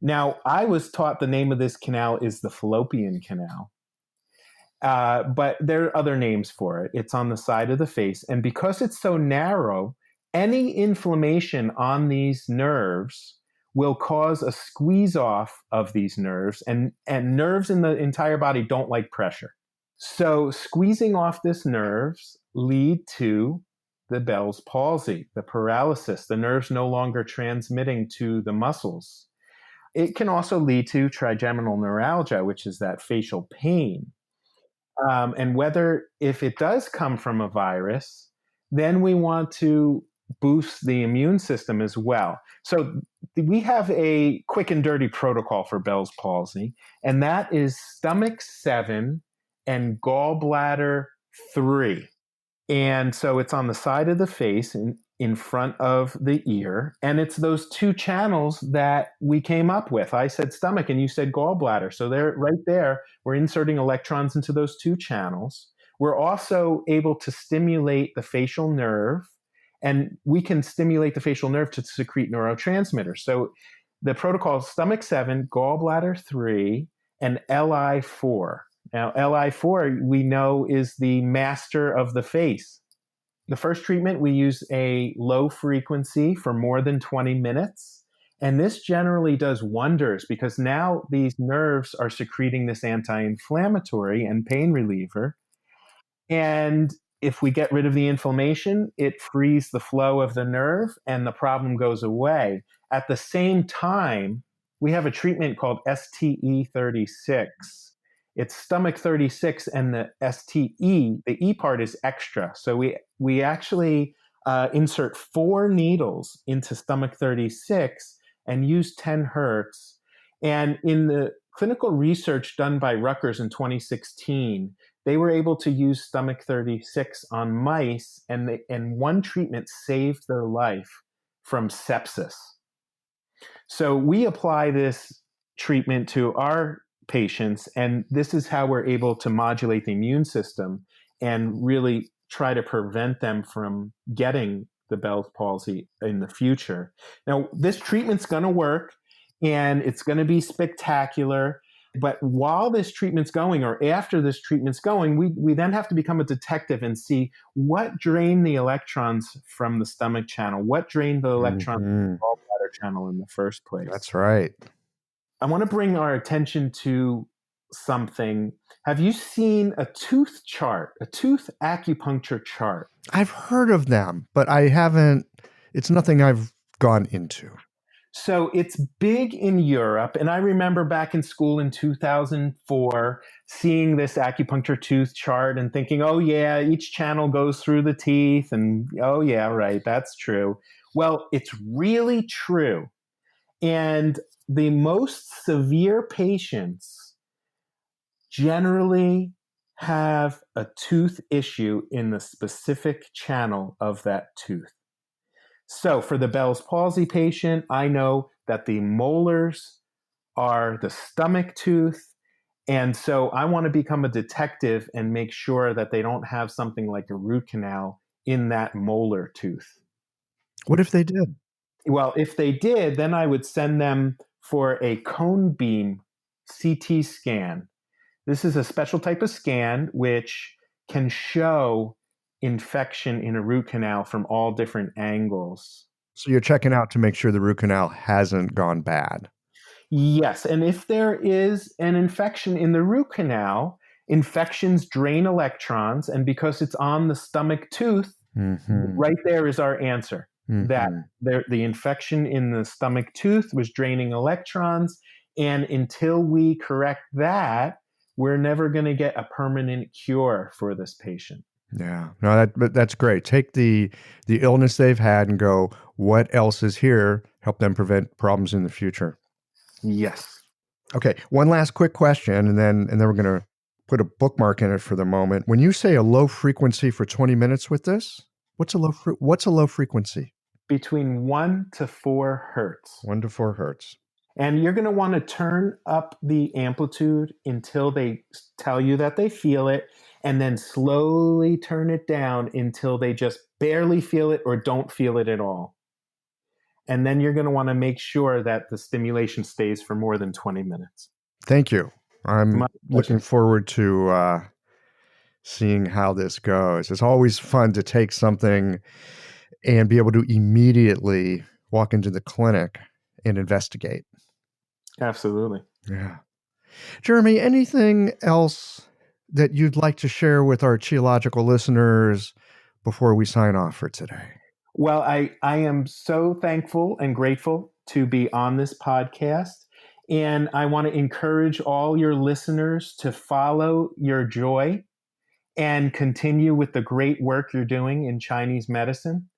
Now, I was taught the name of this canal is the fallopian canal. But there are other names for it. It's on the side of the face. And because it's so narrow, any inflammation on these nerves will cause a squeeze off of these nerves. And nerves in the entire body don't like pressure. So squeezing off this nerves lead to the Bell's palsy, the paralysis, the nerves no longer transmitting to the muscles. It can also lead to trigeminal neuralgia, which is that facial pain. And if it does come from a virus, then we want to boost the immune system as well. So we have a quick and dirty protocol for Bell's palsy, and that is stomach 7 and gallbladder 3. And so it's on the side of the face in front of the ear. And it's those two channels that we came up with. I said stomach and you said gallbladder. So they're right there. We're inserting electrons into those two channels. We're also able to stimulate the facial nerve, and we can stimulate the facial nerve to secrete neurotransmitters. So the protocol is stomach 7, gallbladder 3, and LI4. Now, LI4, we know, is the master of the face. The first treatment, we use a low frequency for more than 20 minutes. And this generally does wonders because now these nerves are secreting this anti-inflammatory and pain reliever. And if we get rid of the inflammation, it frees the flow of the nerve and the problem goes away. At the same time, we have a treatment called STE36. It's stomach 36 and the STE, the E part is extra. So we actually insert 4 needles into stomach 36 and use 10 hertz. And in the clinical research done by Rutgers in 2016, they were able to use stomach 36 on mice, and one treatment saved their life from sepsis. So we apply this treatment to our patients, and this is how we're able to modulate the immune system and really try to prevent them from getting the Bell's palsy in the future. Now, this treatment's going to work, and it's going to be spectacular. But while this treatment's going, or after this treatment's going, we then have to become a detective and see what drained the electrons from the stomach channel, what drained the electrons from the gallbladder channel in the first place. That's right. I want to bring our attention to something. Have you seen a tooth chart, a tooth acupuncture chart? I've heard of them, but I haven't. It's nothing I've gone into. So it's big in Europe. And I remember back in school in 2004, seeing this acupuncture tooth chart and thinking, oh, yeah, each channel goes through the teeth. And oh, yeah, right, that's true. Well, it's really true. And the most severe patients generally have a tooth issue in the specific channel of that tooth. So for the Bell's palsy patient, I know that the molars are the stomach tooth. And so I want to become a detective and make sure that they don't have something like a root canal in that molar tooth. What if they did? Well, if they did, then I would send them for a cone beam CT scan. This is a special type of scan which can show infection in a root canal from all different angles. So you're checking out to make sure the root canal hasn't gone bad. Yes, and if there is an infection in the root canal, infections drain electrons, and because it's on the stomach tooth, right there is our answer. That the infection in the stomach tooth was draining electrons, and until we correct that, we're never going to get a permanent cure for this patient. Yeah, no, that's great. Take the illness they've had and go, what else is here? Help them prevent problems in the future. Yes. Okay, one last quick question, and then we're going to put a bookmark in it for the moment. When you say a low frequency for 20 minutes with this, what's a low frequency? Between 1 to 4 hertz. 1 to 4 hertz. And you're going to want to turn up the amplitude until they tell you that they feel it, and then slowly turn it down until they just barely feel it or don't feel it at all. And then you're going to want to make sure that the stimulation stays for more than 20 minutes. Thank you. I'm My looking pleasure. forward to seeing how this goes. It's always fun to take something and be able to immediately walk into the clinic and investigate. Absolutely. Yeah. Jeremy, anything else that you'd like to share with our Qiological listeners before we sign off for today? Well, I am so thankful and grateful to be on this podcast. And I want to encourage all your listeners to follow your joy and continue with the great work you're doing in Chinese medicine.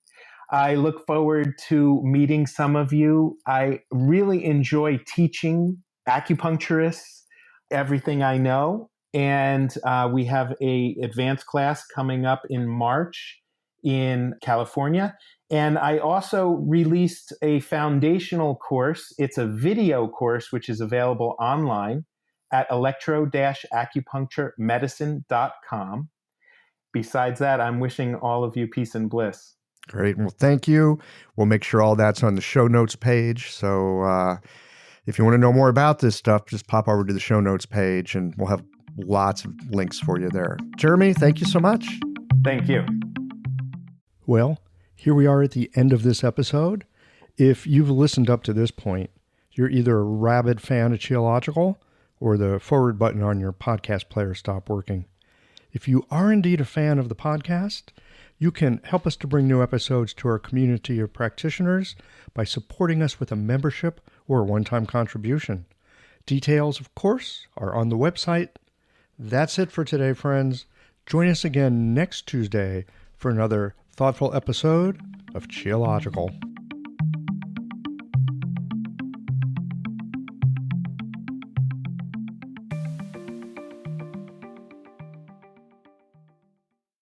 I look forward to meeting some of you. I really enjoy teaching acupuncturists everything I know. And we have a advanced class coming up in March in California. And I also released a foundational course. It's a video course, which is available online at electro-acupuncturemedicine.com. Besides that, I'm wishing all of you peace and bliss. Great. Well, thank you. We'll make sure all that's on the show notes page. So if you want to know more about this stuff, just pop over to the show notes page and we'll have lots of links for you there. Jeremy, thank you so much. Thank you. Well, here we are at the end of this episode. If you've listened up to this point, you're either a rabid fan of Qiological or the forward button on your podcast player stopped working. If you are indeed a fan of the podcast, you can help us to bring new episodes to our community of practitioners by supporting us with a membership or a one-time contribution. Details, of course, are on the website. That's it for today, friends. Join us again next Tuesday for another thoughtful episode of Qiological.